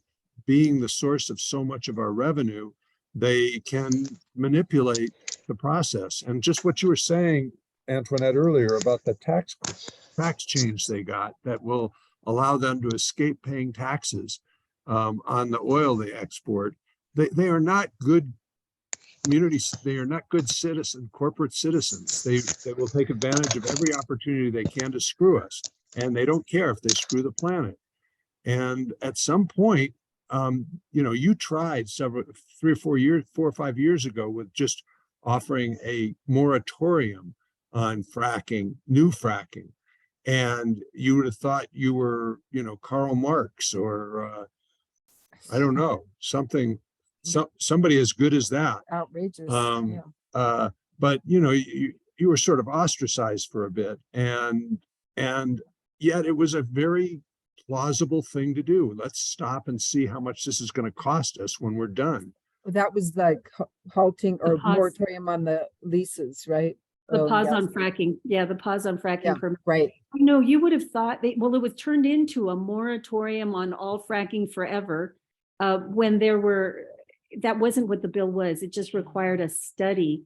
being the source of so much of our revenue, they can manipulate the process. And just what you were saying, Antoinette, earlier about the tax change they got that will allow them to escape paying taxes on the oil they export. They are not good communities. They are not good corporate citizens. They will take advantage of every opportunity they can to screw us. And they don't care if they screw the planet. And at some point, you tried 4 or 5 years ago with just offering a moratorium on fracking, new fracking. And you would have thought you were, Karl Marx or, I don't know, something somebody as good as that. outrageous. Um, Yeah. But you were sort of ostracized for a bit, and yet it was a very plausible thing to do. Let's stop and see how much this is going to cost us when we're done. That was like halting or pause. moratorium on the leases, right? The Oil and pause gas. on fracking. Yeah, the pause on Yeah, fracking permit. right. No, you would have thought well, it was turned into a moratorium on all fracking forever. When that wasn't what the bill was. It just required a study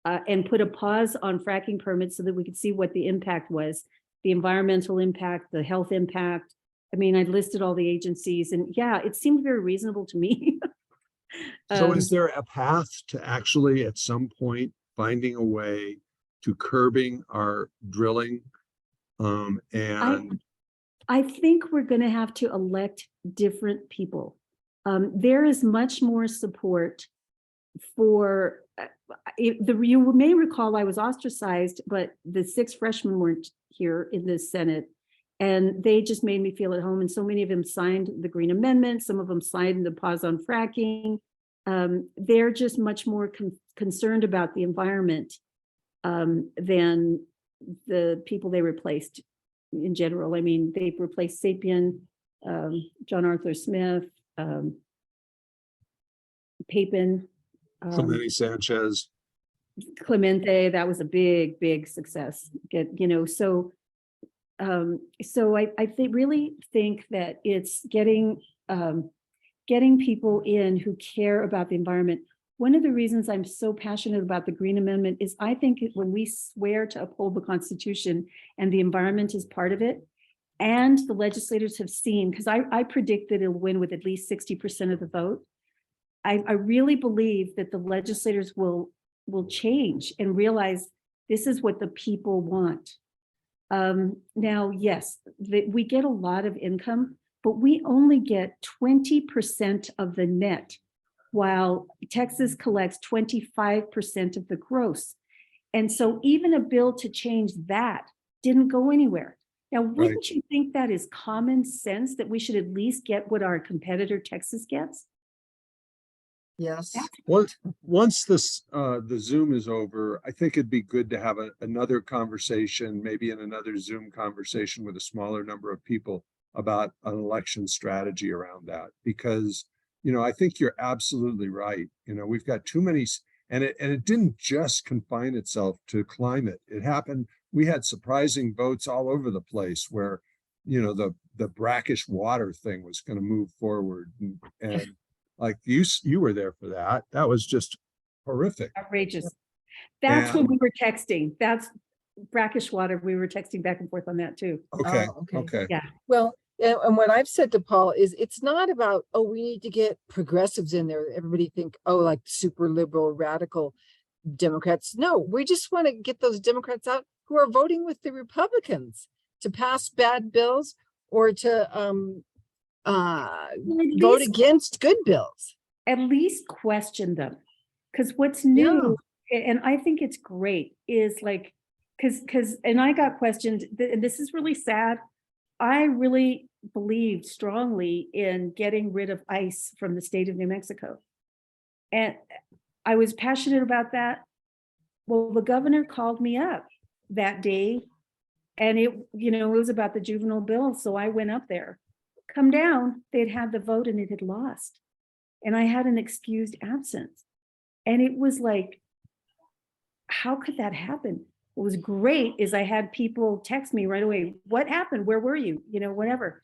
and put a pause on fracking permits so that we could see what the impact was, the environmental impact, the health impact. I mean, I listed all the agencies and yeah, it seemed very reasonable to me. So is there a path to actually at some point finding a way to curbing our drilling? And I think we're going to have to elect different people. There is much more support for you may recall I was ostracized, but the 6 freshmen weren't here in the Senate, and they just made me feel at home. And so many of them signed the Green Amendment. Some of them signed the pause on fracking. They're just much more concerned about the environment than the people they replaced in general. I mean, they've replaced Sapien, John Arthur Smith, Papin, Clemente Sanchez. Clemente, that was a big, big success. So I really think that it's getting people in who care about the environment. One of the reasons I'm so passionate about the Green Amendment is I think when we swear to uphold the Constitution and the environment is part of it, and the legislators have seen, because I predict that it'll win with at least 60% of the vote. I really believe that the legislators will change and realize this is what the people want. Now, yes, we get a lot of income, but we only get 20% of the net, while Texas collects 25% of the gross. And so even a bill to change that didn't go anywhere. Now, wouldn't you think that is common sense that we should at least get what our competitor Texas gets? Yes. Once this the Zoom is over, I think it'd be good to have another conversation, maybe in another Zoom conversation with a smaller number of people about an election strategy around that, because I think you're absolutely right. We've got too many, and it didn't just confine itself to climate. It happened. We had surprising votes all over the place where the brackish water thing was going to move forward, and like you were there for that. That was just horrific. Outrageous. That's when we were texting. That's brackish water. We were texting back and forth on that too. Okay. Oh, okay. Okay. Yeah. Well, and what I've said to Paul is it's not about, we need to get progressives in there. Everybody think, like super liberal, radical Democrats. No, we just want to get those Democrats out who are voting with the Republicans to pass bad bills or to vote against good bills. At least question them. Because what's new, and I think it's great, is like, and I got questioned, and this is really sad. I really believed strongly in getting rid of ICE from the state of New Mexico. And I was passionate about that. Well, the governor called me up that day, and it was about the juvenile bill. So I went up there. Come down, they'd had the vote and it had lost. And I had an excused absence. And it was like, how could that happen? What was great is I had people text me right away. What happened? Where were you? Whatever.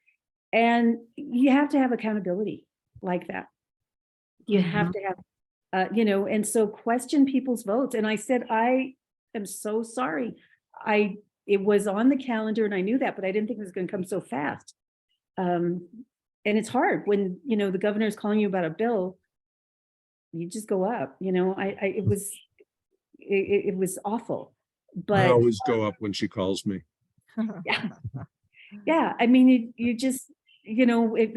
And you have to have accountability like that. You have to have, and so question people's votes. And I said, I am so sorry. It was on the calendar and I knew that, but I didn't think it was going to come so fast. And it's hard when, the governor is calling you about a bill, you just go up, it was awful. But I always go up when she calls me. Yeah. I mean, you just, it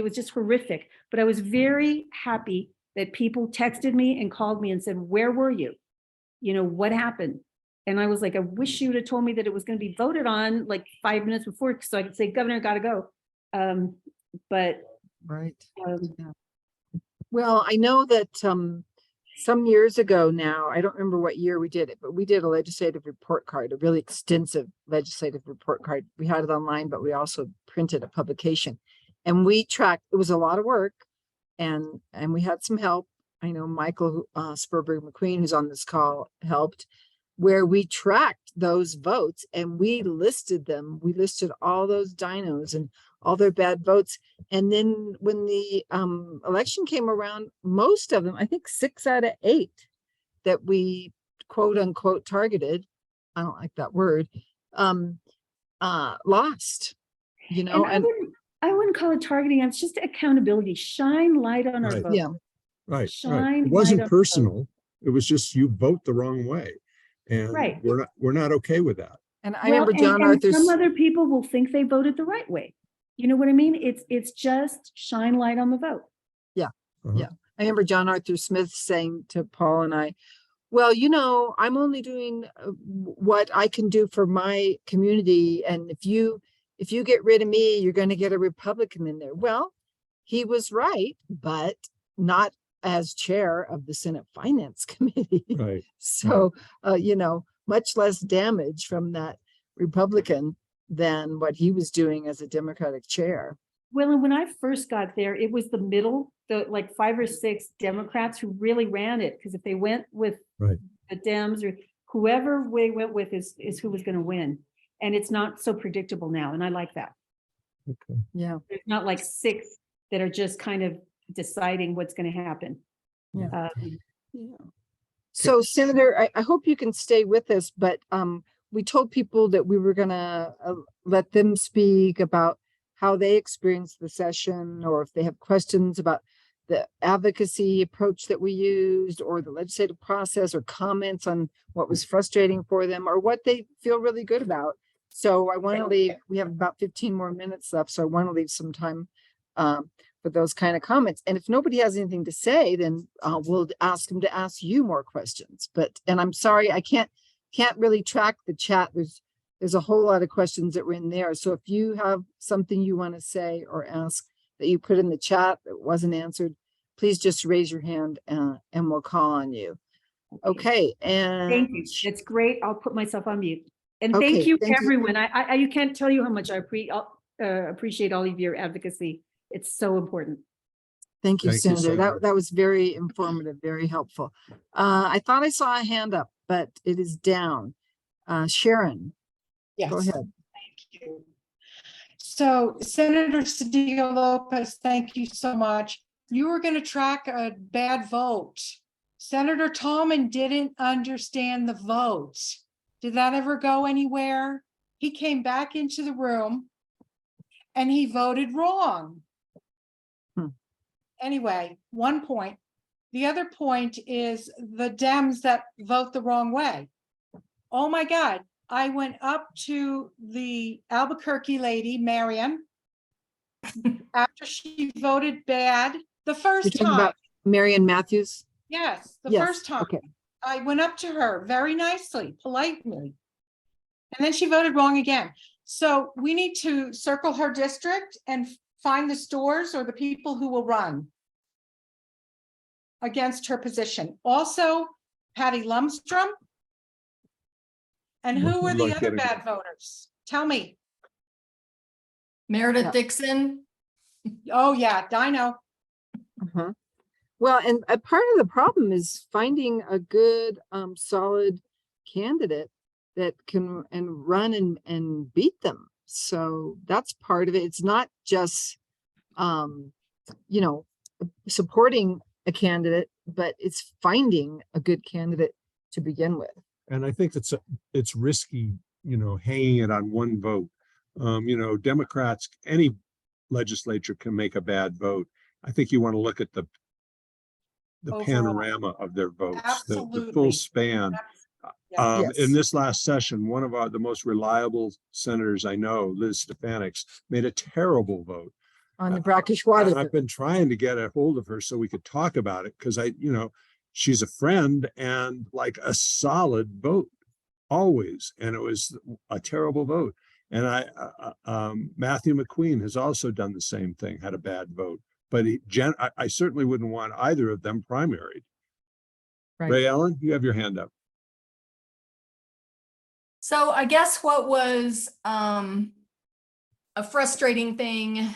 was just horrific, but I was very happy that people texted me and called me and said, where were you? What happened? And I was like, I wish you would have told me that it was going to be voted on like 5 minutes before, so I could say, Governor, gotta go. But right. Well, I know that some years ago now, I don't remember what year we did it, but we did a legislative report card, a really extensive legislative report card. We had it online, but we also printed a publication. And we tracked, it was a lot of work, and we had some help. I know Michael Spurberg McQueen, who's on this call, helped, where we tracked those votes and we listed them. We listed all those dinos and all their bad votes. And then when the election came around, most of them, I think 6 out of 8 that we quote unquote targeted, I don't like that word, lost, you know. And I wouldn't call it targeting. It's just accountability. Shine light on our Right. vote. Yeah. Right. Shine It light wasn't on the personal. It was just you vote the wrong way. And Right. we're not okay with that. And I Well, remember John and Arthur's. some other people will think they voted the right way. You know what I mean? It's just shine light on the vote. Yeah. I remember John Arthur Smith saying to Paul and I, well, you know, I'm only doing what I can do for my community. And if you get rid of me, you're going to get a Republican in there. Well, he was right, but not as chair of the Senate Finance Committee. Right. So, you know, much less damage from that Republican than what he was doing as a Democratic chair. Well, and when I first got there, it was the middle, the like 5 or 6 Democrats who really ran it. Because if they went with Right. the Dems or whoever they went with is who was going to win. And it's not so predictable now. And I like that. Okay. Yeah. There's not like 6 that are just kind of deciding what's going to happen. Yeah. So Senator, I hope you can stay with us, but we told people that we were gonna let them speak about how they experienced the session, or if they have questions about the advocacy approach that we used, or the legislative process, or comments on what was frustrating for them, or what they feel really good about. So I want to leave, we have about 15 more minutes left, so I want to leave some time for those kind of comments. And if nobody has anything to say, then we'll ask them to ask you more questions. And I'm sorry, I can't really track the chat. There's a whole lot of questions that were in there. So if you have something you want to say or ask that you put in the chat that wasn't answered, please just raise your hand and we'll call on you. Okay. And Thank you. It's great. I'll put myself on mute. And Okay, thank you, thank you. everyone. I you can't tell you how much I appreciate all of your advocacy. It's so important. Thank you, Thank you, Senator. Senator. That was very informative, very helpful. I thought I saw a hand up, but it is down. Sharon, Yes. go ahead. Thank you. So Senator Cedillo Lopez, thank you so much. You were going to track a bad vote. Senator Tallman didn't understand the vote. Did that ever go anywhere? He came back into the room and he voted wrong. Anyway, one point. The other point is the Dems that vote the wrong way. Oh my God. I went up to the Albuquerque lady, Marion, after she voted bad the You're first talking time. about Marion Matthews? Yes, the Yes, first time. okay. I went up to her very nicely, politely. And then she voted wrong again. So we need to circle her district and find the stores or the people who will run against her position. Also, Patty Lumstrom. And who were the other bad voters? Tell me. Meredith Yeah. Dixon. Oh, yeah, Dino. Uh-huh. Well, and a part of the problem is finding a good, solid candidate that can run and beat them. So that's part of it. It's not just, you know, supporting a candidate, but it's finding a good candidate to begin with. And I think it's risky, you know, hanging it on one vote. You know, Democrats, any legislature can make a bad vote. I think you want to look at the Overall. panorama of their votes, the Absolutely. full span. Yeah. Yes. In this last session, one of the most reliable senators I know, Liz Stefanik's, made a terrible vote. On the brackish water. And I've been trying to get a hold of her so we could talk about it, because you know, she's a friend and like a solid vote always. And it was a terrible vote. And Matthew McQueen has also done the same thing, had a bad vote. but I certainly wouldn't want either of them primaried. Right. Ray Ellen, you have your hand up. So I guess what was a frustrating thing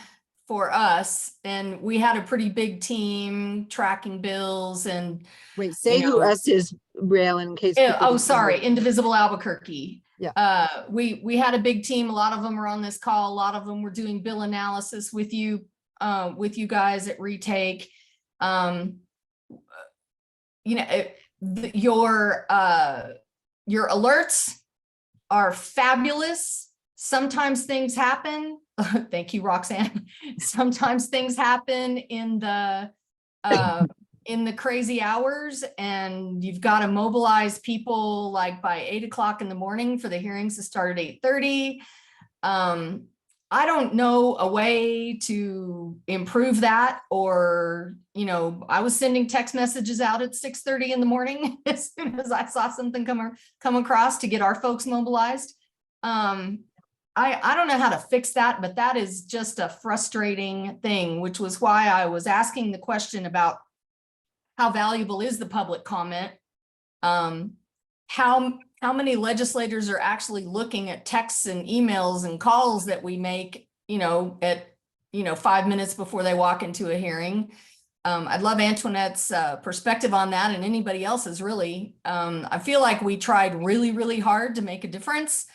for us, and we had a pretty big team tracking bills and Wait, say you who know- us is, Rail, in case. oh, people don't know. sorry, Indivisible Albuquerque. Yeah. We had a big team. A lot of them are on this call. A lot of them were doing bill analysis with you guys at Retake. You know, your alerts are fabulous. Sometimes things happen. Thank you, Roxanne. Sometimes things happen in the crazy hours, and you've got to mobilize people like by 8 o'clock in the morning for the hearings to start at 8:30. I don't know a way to improve that, or, you know, I was sending text messages out at 6:30 in the morning as soon as I saw something come across to get our folks mobilized. I don't know how to fix that, but that is just a frustrating thing, which was why I was asking the question about how valuable is the public comment? How many legislators are actually looking at texts and emails and calls that we make, you know, at, 5 minutes before they walk into a hearing? I'd love Antoinette's perspective on that, and anybody else's really. I feel like we tried really, really hard to make a difference.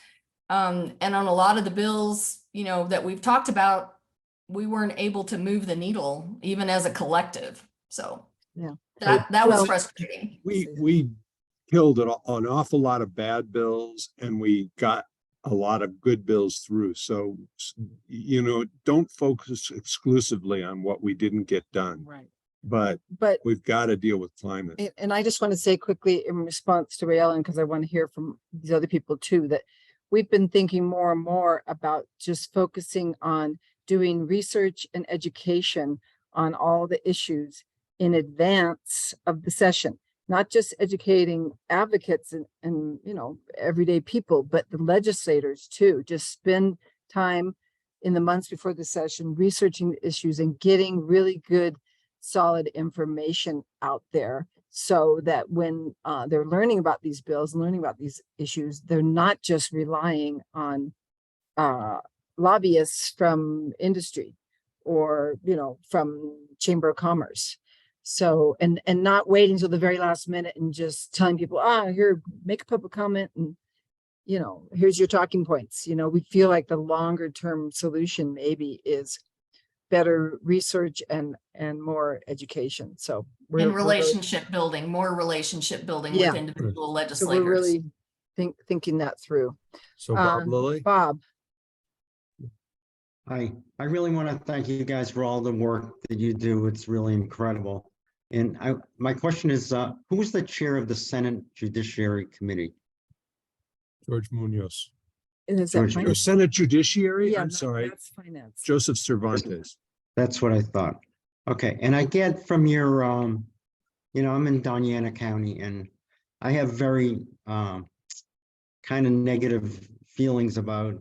And on a lot of the bills, that we've talked about, we weren't able to move the needle even as a collective. So Yeah. that was Well, frustrating. We killed an awful lot of bad bills, and we got a lot of good bills through. So, don't focus exclusively on what we didn't get done, Right. but But, we've got to deal with climate. and I just want to say quickly in response to Ray Ellen, because I want to hear from these other people too, that we've been thinking more and more about just focusing on doing research and education on all the issues in advance of the session, not just educating advocates and everyday people, but the legislators too. Just spend time in the months before the session researching the issues and getting really good, solid information out there, so that when they're learning about these bills and learning about these issues, they're not just relying on lobbyists from industry or, from Chamber of Commerce. So, and not waiting till the very last minute and just telling people, here, make a public comment and, here's your talking points. We feel like the longer term solution maybe is better research and more education. So And relationship building, more relationship building Yeah. with individual So legislators. we're really thinking that through. So Bob Lilly? Bob, I really want to thank you guys for all the work that you do. It's really incredible. And my question is, who's the chair of the Senate Judiciary Committee? George Munoz. and is that George, finance? Senate Judiciary? Yeah, I'm no, sorry, that's finance. Joseph Cervantes. That's what I thought. Okay, and I get from your, I'm in Doñana County, and I have very kind of negative feelings about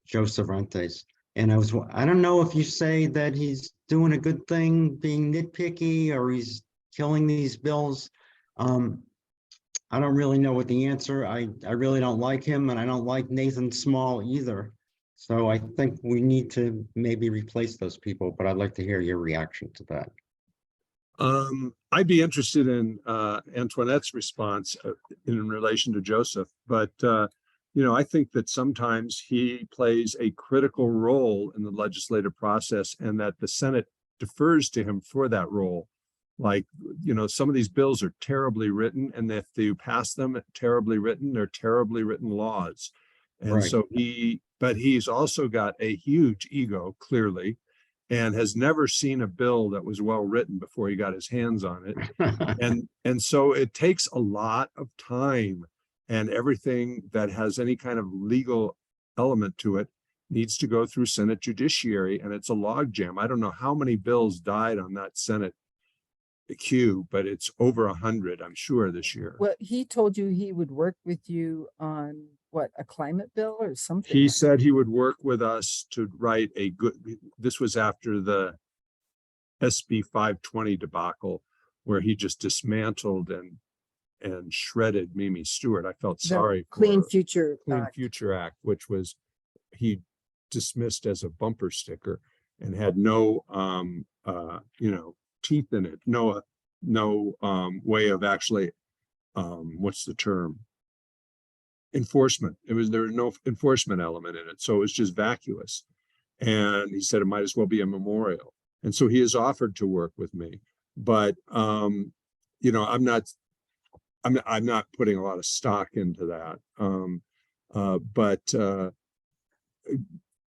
Joe Cervantes. And I don't know if you say that he's doing a good thing, being nitpicky, or he's killing these bills. I don't really know what the answer. I really don't like him, and I don't like Nathan Small either. So I think we need to maybe replace those people, but I'd like to hear your reaction to that. I'd be interested in Antoinette's response in relation to Joseph, but I think that sometimes he plays a critical role in the legislative process, and that the Senate defers to him for that role. Like, some of these bills are terribly written, and if you pass them terribly written, they're terribly written laws. And Right. so but he's also got a huge ego, clearly, and has never seen a bill that was well written before he got his hands on it. And so it takes a lot of time, and everything that has any kind of legal element to it needs to go through Senate Judiciary, and it's a logjam. I don't know how many bills died on that Senate queue, but it's over 100, I'm sure, this year. Well, he told you he would work with you on what, a climate bill or something? He like said he would work with us to write this was after the SB 520 debacle, where he just dismantled and shredded Mimi Stewart. I felt The sorry for Clean her. Future Clean Act. Future Act, which was he dismissed as a bumper sticker and had no teeth in it, no way of actually what's the term, enforcement. There was no enforcement element in it, so it was just vacuous. And he said it might as well be a memorial, and so he has offered to work with me, but I'm not putting a lot of stock into that.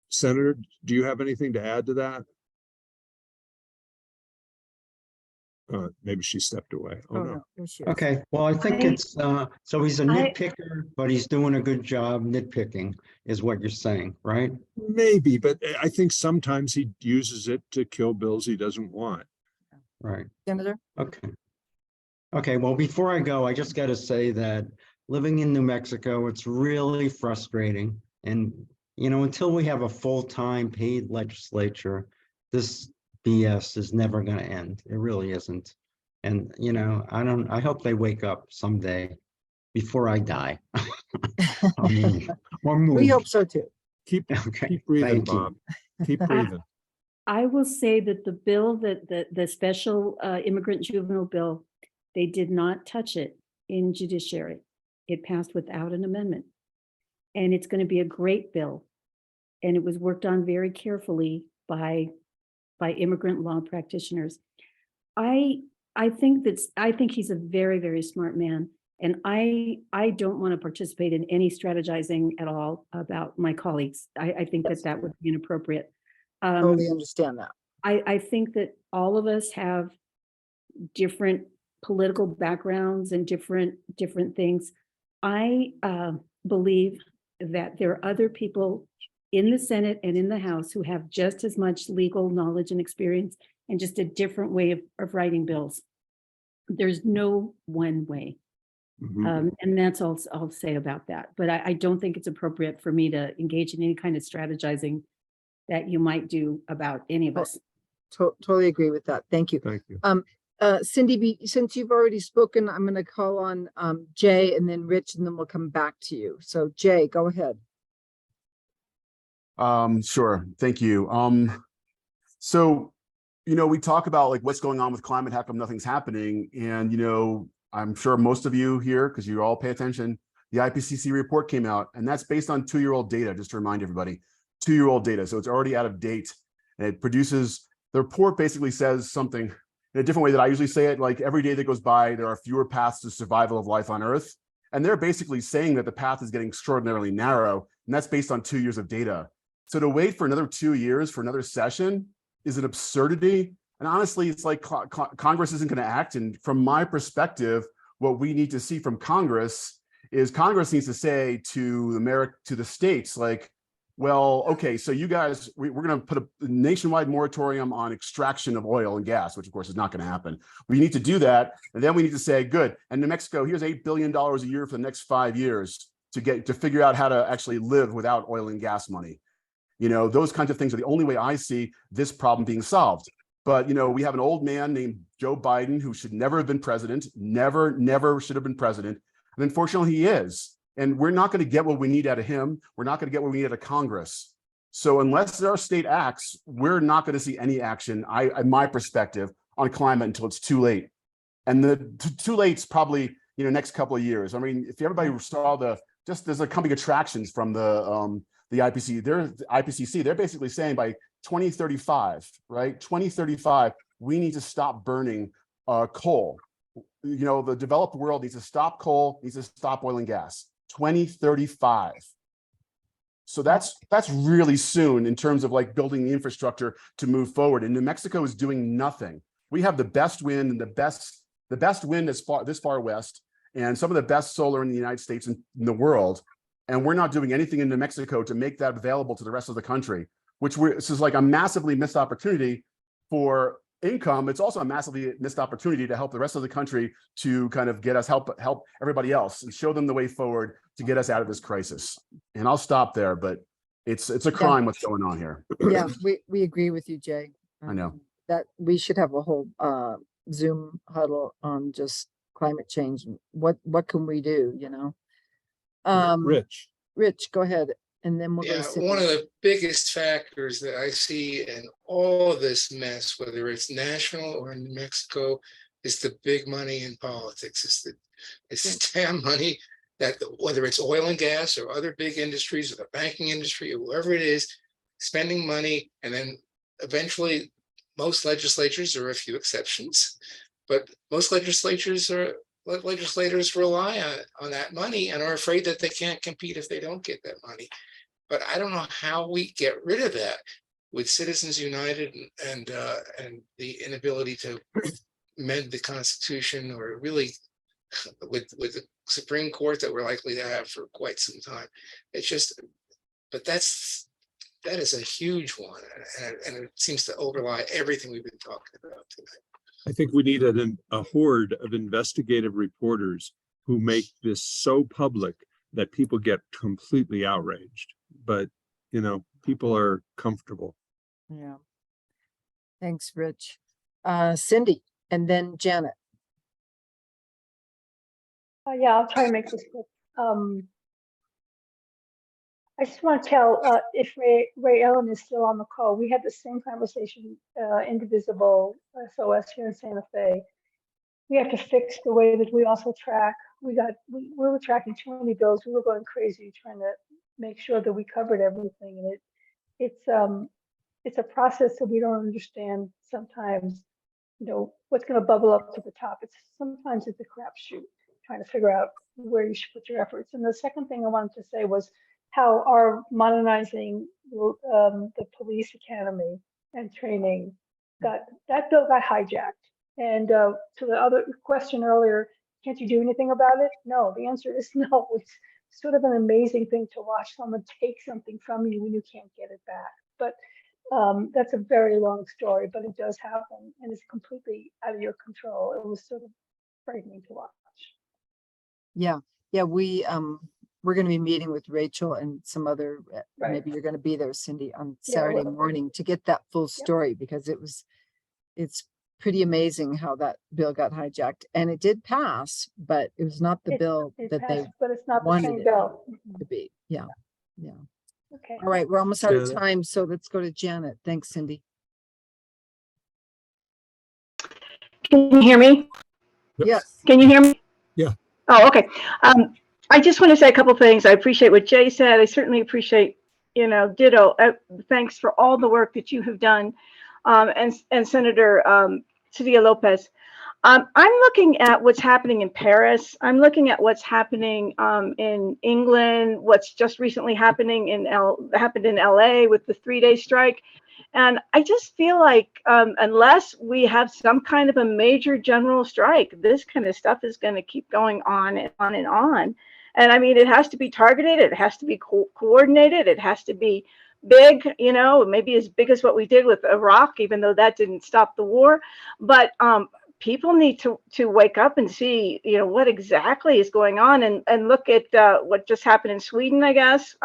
Senator, do you have anything to add to that? Maybe she stepped away. Oh, no. There she is. Okay, well, I think I- it's, so he's a I- nitpicker, but he's doing a good job nitpicking, is what you're saying, right? Maybe, but I think sometimes he uses it to kill bills he doesn't want. Right, Senator? okay. Okay, well, before I go, I just gotta say that living in New Mexico, it's really frustrating. And, until we have a full-time paid legislature, this BS is never gonna end. It really isn't. And, I hope they wake up someday before I die. Or move. We hope so too. Keep Okay, breathing, thank you. Bob. Keep breathing. I will say that the bill the special immigrant juvenile bill, they did not touch it in judiciary. It passed without an amendment. And it's going to be a great bill. And it was worked on very carefully by immigrant law practitioners. I think he's a very, very smart man. And I don't want to participate in any strategizing at all about my colleagues. I think that would be inappropriate. Totally understand that. I think that all of us have different political backgrounds and different things. I believe that there are other people in the Senate and in the House who have just as much legal knowledge and experience and just a different way of writing bills. There's no one way. Mhm. And that's all I'll say about that. But I don't think it's appropriate for me to engage in any kind of strategizing that you might do about any of us. Totally agree with that. Thank you. Thank you. Cindy, since you've already spoken, I'm going to call on Jay and then Rich, and then we'll come back to you. So Jay, go ahead. Sure. Thank you. So, we talk about like what's going on with climate, how come nothing's happening? And, I'm sure most of you here, because you all pay attention, the IPCC report came out, and that's based on 2-year-old data, just to remind everybody, 2-year-old data. So it's already out of date, and it produces, the report basically says something in a different way that I usually say it, like every day that goes by, there are fewer paths to survival of life on Earth. And they're basically saying that the path is getting extraordinarily narrow, and that's based on 2 years of data. So to wait for another 2 years for another session is an absurdity. And honestly, it's like Congress isn't going to act. And from my perspective, what we need to see from Congress is Congress needs to say to the states, like, well, okay, so you guys, we're going to put a nationwide moratorium on extraction of oil and gas, which of course is not going to happen. We need to do that. And then we need to say, good. And New Mexico, here's $8 billion a year for the next 5 years to figure out how to actually live without oil and gas money. Those kinds of things are the only way I see this problem being solved. But, we have an old man named Joe Biden who should never have been president, never should have been president. And unfortunately, he is. And we're not going to get what we need out of him. We're not going to get what we need out of Congress. So unless our state acts, we're not going to see any action, in my perspective, on climate until it's too late. And the too late's probably, next couple of years. I mean, if everybody saw there's like coming attractions from the IPCC, they're basically saying by 2035, right? 2035, we need to stop burning coal. The developed world needs to stop coal, needs to stop oil and gas. 2035. So that's really soon in terms of like building the infrastructure to move forward. And New Mexico is doing nothing. We have the best wind and the best wind this far west, and some of the best solar in the United States and in the world. And we're not doing anything in New Mexico to make that available to the rest of the country, this is like a massively missed opportunity for income. It's also a massively missed opportunity to help the rest of the country to kind of get us help everybody else and show them the way forward to get us out of this crisis. And I'll stop there, but it's a crime what's going on here. Yeah, we agree with you, Jay. I know. that we should have a whole Zoom huddle on just climate change and what can we do, you know? Rich. Rich, go ahead, and then we'll go Yeah, to one of Cindy. the biggest factors that I see in all this mess, whether it's national or in New Mexico, is the big money in politics. It's the damn money that, whether it's oil and gas or other big industries or the banking industry or whoever it is, spending money, and then eventually most legislatures, there are a few exceptions, but most legislators rely on that money and are afraid that they can't compete if they don't get that money. But I don't know how we get rid of that with Citizens United and the inability to amend the Constitution, or really with the Supreme Court that we're likely to have for quite some time. It's just, but that is a huge one, and it seems to overlie everything we've been talking about tonight. I think we need a horde of investigative reporters who make this so public that people get completely outraged. But, you know, people are comfortable. Yeah. Thanks, Rich. Cindy, and then Janet. Yeah, I'll try to make this quick. I just want to tell if Ray Ellen is still on the call. We had the same conversation, Indivisible SOS here in Santa Fe. We have to fix the way that we also track. We were tracking too many bills. We were going crazy trying to make sure that we covered everything, and it's a process that we don't understand sometimes. You know what's going to bubble up to the top. Sometimes it's a crapshoot trying to figure out where you should put your efforts. And the second thing I wanted to say was how our modernizing the police academy and training that bill got hijacked. And to the other question earlier, can't you do anything about it? No, the answer is no. It's sort of an amazing thing to watch someone take something from you when you can't get it back. But that's a very long story, but it does happen, and it's completely out of your control. It was sort of frightening to watch. Yeah, we're going to be meeting with Rachel and some other, Right. maybe you're going to be there, Cindy, on Yeah, Saturday well, morning to get that full story, because it's pretty amazing how that bill got hijacked, and it did pass, but it was not the bill It that they passed, but it's not the wanted same it bill. to be. Yeah. Okay. All right, we're almost out of Janet. time, so let's go to Janet. Thanks, Cindy. Can you hear me? Yep. Yes. Can you hear me? Yeah. Oh, okay. I just want to say a couple things. I appreciate what Jay said. I certainly appreciate, ditto. Thanks for all the work that you have done. And Senator Cedillo Lopez. I'm looking at what's happening in Paris. I'm looking at what's happening in England, what's just recently happened in LA with the 3-day strike. And I just feel like unless we have some kind of a major general strike, this kind of stuff is going to keep going on and on and on. And I mean, it has to be targeted. It has to be coordinated. It has to be big, maybe as big as what we did with Iraq, even though that didn't stop the war. But people need to wake up and see, what exactly is going on, and look at what just happened in Sweden, I guess.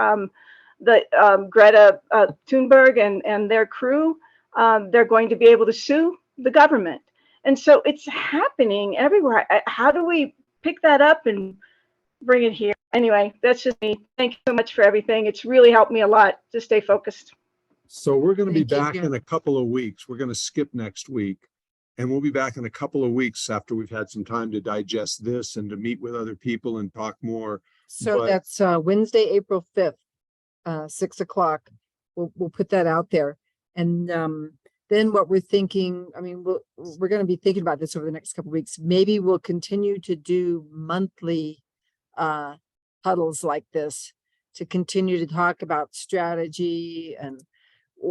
Greta Thunberg and their crew, they're going to be able to sue the government. And so it's happening everywhere. How do we pick that up and bring it here? Anyway, that's just me. Thank you so much for everything. It's really helped me a lot to stay focused. So we're going to be Thank you, back in a couple of weeks. We're going to skip next week. And we'll be back in a couple of weeks after we've had some time to digest this and to meet with other people and talk more. So But- that's Wednesday, April 5th, 6 o'clock. We'll put that out there. And then what we're thinking, I mean, we're going to be thinking about this over the next couple of weeks. Maybe we'll continue to do monthly huddles like this to continue to talk about strategy, and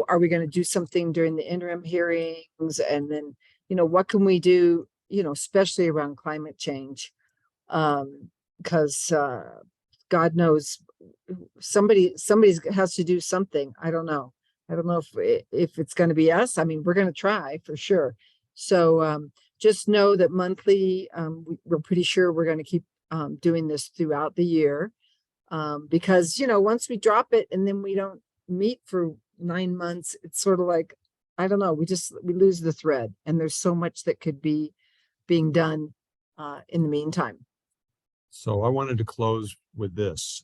are we going to do something during the interim hearings? And then, what can we do, especially around climate change? Because God knows somebody has to do something. I don't know if it's going to be us. I mean, we're going to try for sure. So just know that monthly, we're pretty sure we're going to keep doing this throughout the year, because once we drop it and then we don't meet for 9 months, it's sort of like, I don't know, we lose the thread, and there's so much that could be being done in the meantime. So I wanted to close with this.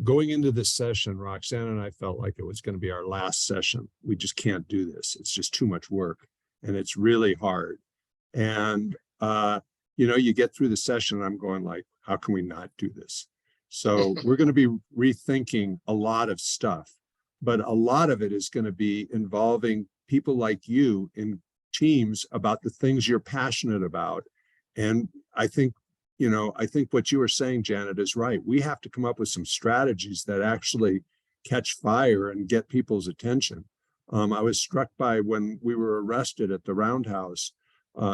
Going into this session, Roxanne and I felt like it was going to be our last session. We just can't do this. It's just too much work and it's really hard. And, you get through the session and I'm going like, how can we not do this? So we're going to be rethinking a lot of stuff, but a lot of it is going to be involving people like you in teams about the things you're passionate about. And I think what you were saying, Janet, is right. We have to come up with some strategies that actually catch fire and get people's attention. I was struck by when we were arrested at the Roundhouse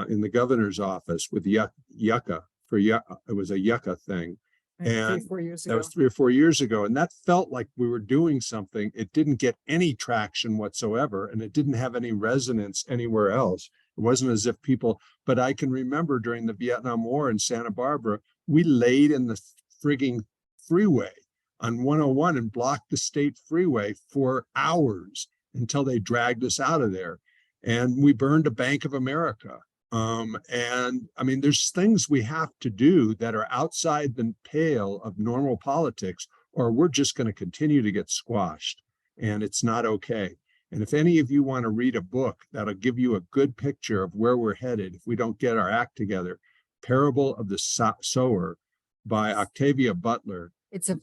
in the governor's office with yucca it was a yucca thing. And 4 years that ago. was 3 or 4 years ago. And that felt like we were doing something. It didn't get any traction whatsoever. And it didn't have any resonance anywhere else. It wasn't as if but I can remember during the Vietnam War in Santa Barbara, we laid in the frigging freeway on 101 and blocked the state freeway for hours until they dragged us out of there. And we burned a Bank of America. And I mean, there's things we have to do that are outside the pale of normal politics, or we're just going to continue to get squashed, and it's not okay. And if any of you want to read a book that'll give you a good picture of where we're headed if we don't get our act together, Parable of the Sower by Octavia Butler. It's a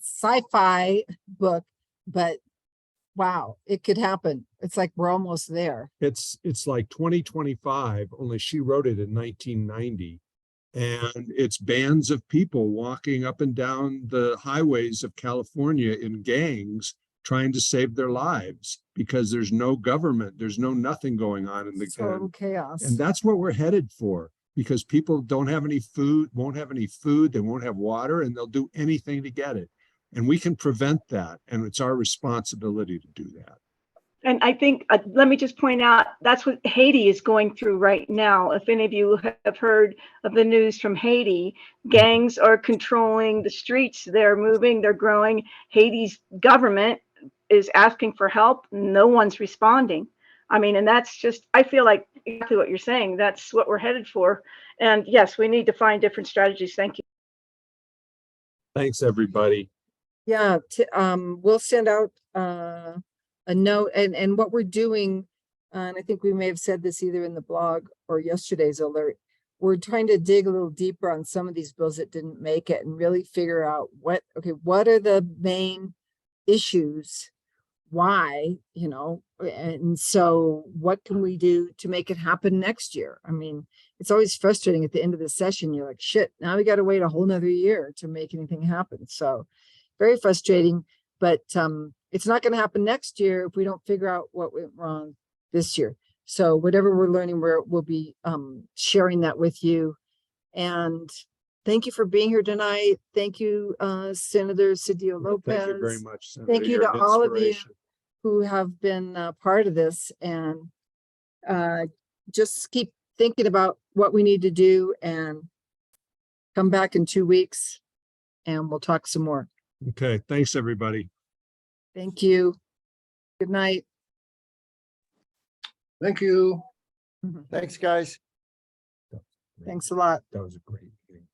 sci-fi book, but wow, it could happen. It's like we're almost there. It's like 2025, only she wrote it in 1990. And it's bands of people walking up and down the highways of California in gangs trying to save their lives because there's no government, there's no nothing going on in the Total chaos. And that's what we're headed for, because people don't have any food, won't have any food, they won't have water, and they'll do anything to get it. And we can prevent that. And it's our responsibility to do that. And I think, let me just point out, that's what Haiti is going through right now. If any of you have heard of the news from Haiti, gangs are controlling the streets. They're moving, they're growing. Haiti's government is asking for help. No one's responding. I mean, and that's just, I feel like exactly what you're saying. That's what we're headed for. And yes, we need to find different strategies. Thank you. Thanks, everybody. Yeah, we'll send out a note, and what we're doing, and I think we may have said this either in the blog or yesterday's alert, we're trying to dig a little deeper on some of these bills that didn't make it and really figure out what are the main issues, why, and so what can we do to make it happen next year? I mean, it's always frustrating at the end of the session. You're like, shit, now we got to wait a whole nother year to make anything happen. So very frustrating, but it's not going to happen next year if we don't figure out what went wrong this year. So whatever we're learning, we'll be sharing that with you. And thank you for being here tonight. Thank you, Senator Cedillo Lopez. Thank you very much, Senator. Thank you You're to an all of you inspiration. who have been part of this, and just keep thinking about what we need to do, and come back in 2 weeks and we'll talk some more. Okay, thanks, everybody. Thank you. Good night. Thank you. Thanks, guys. Thanks a lot. That was a great meeting.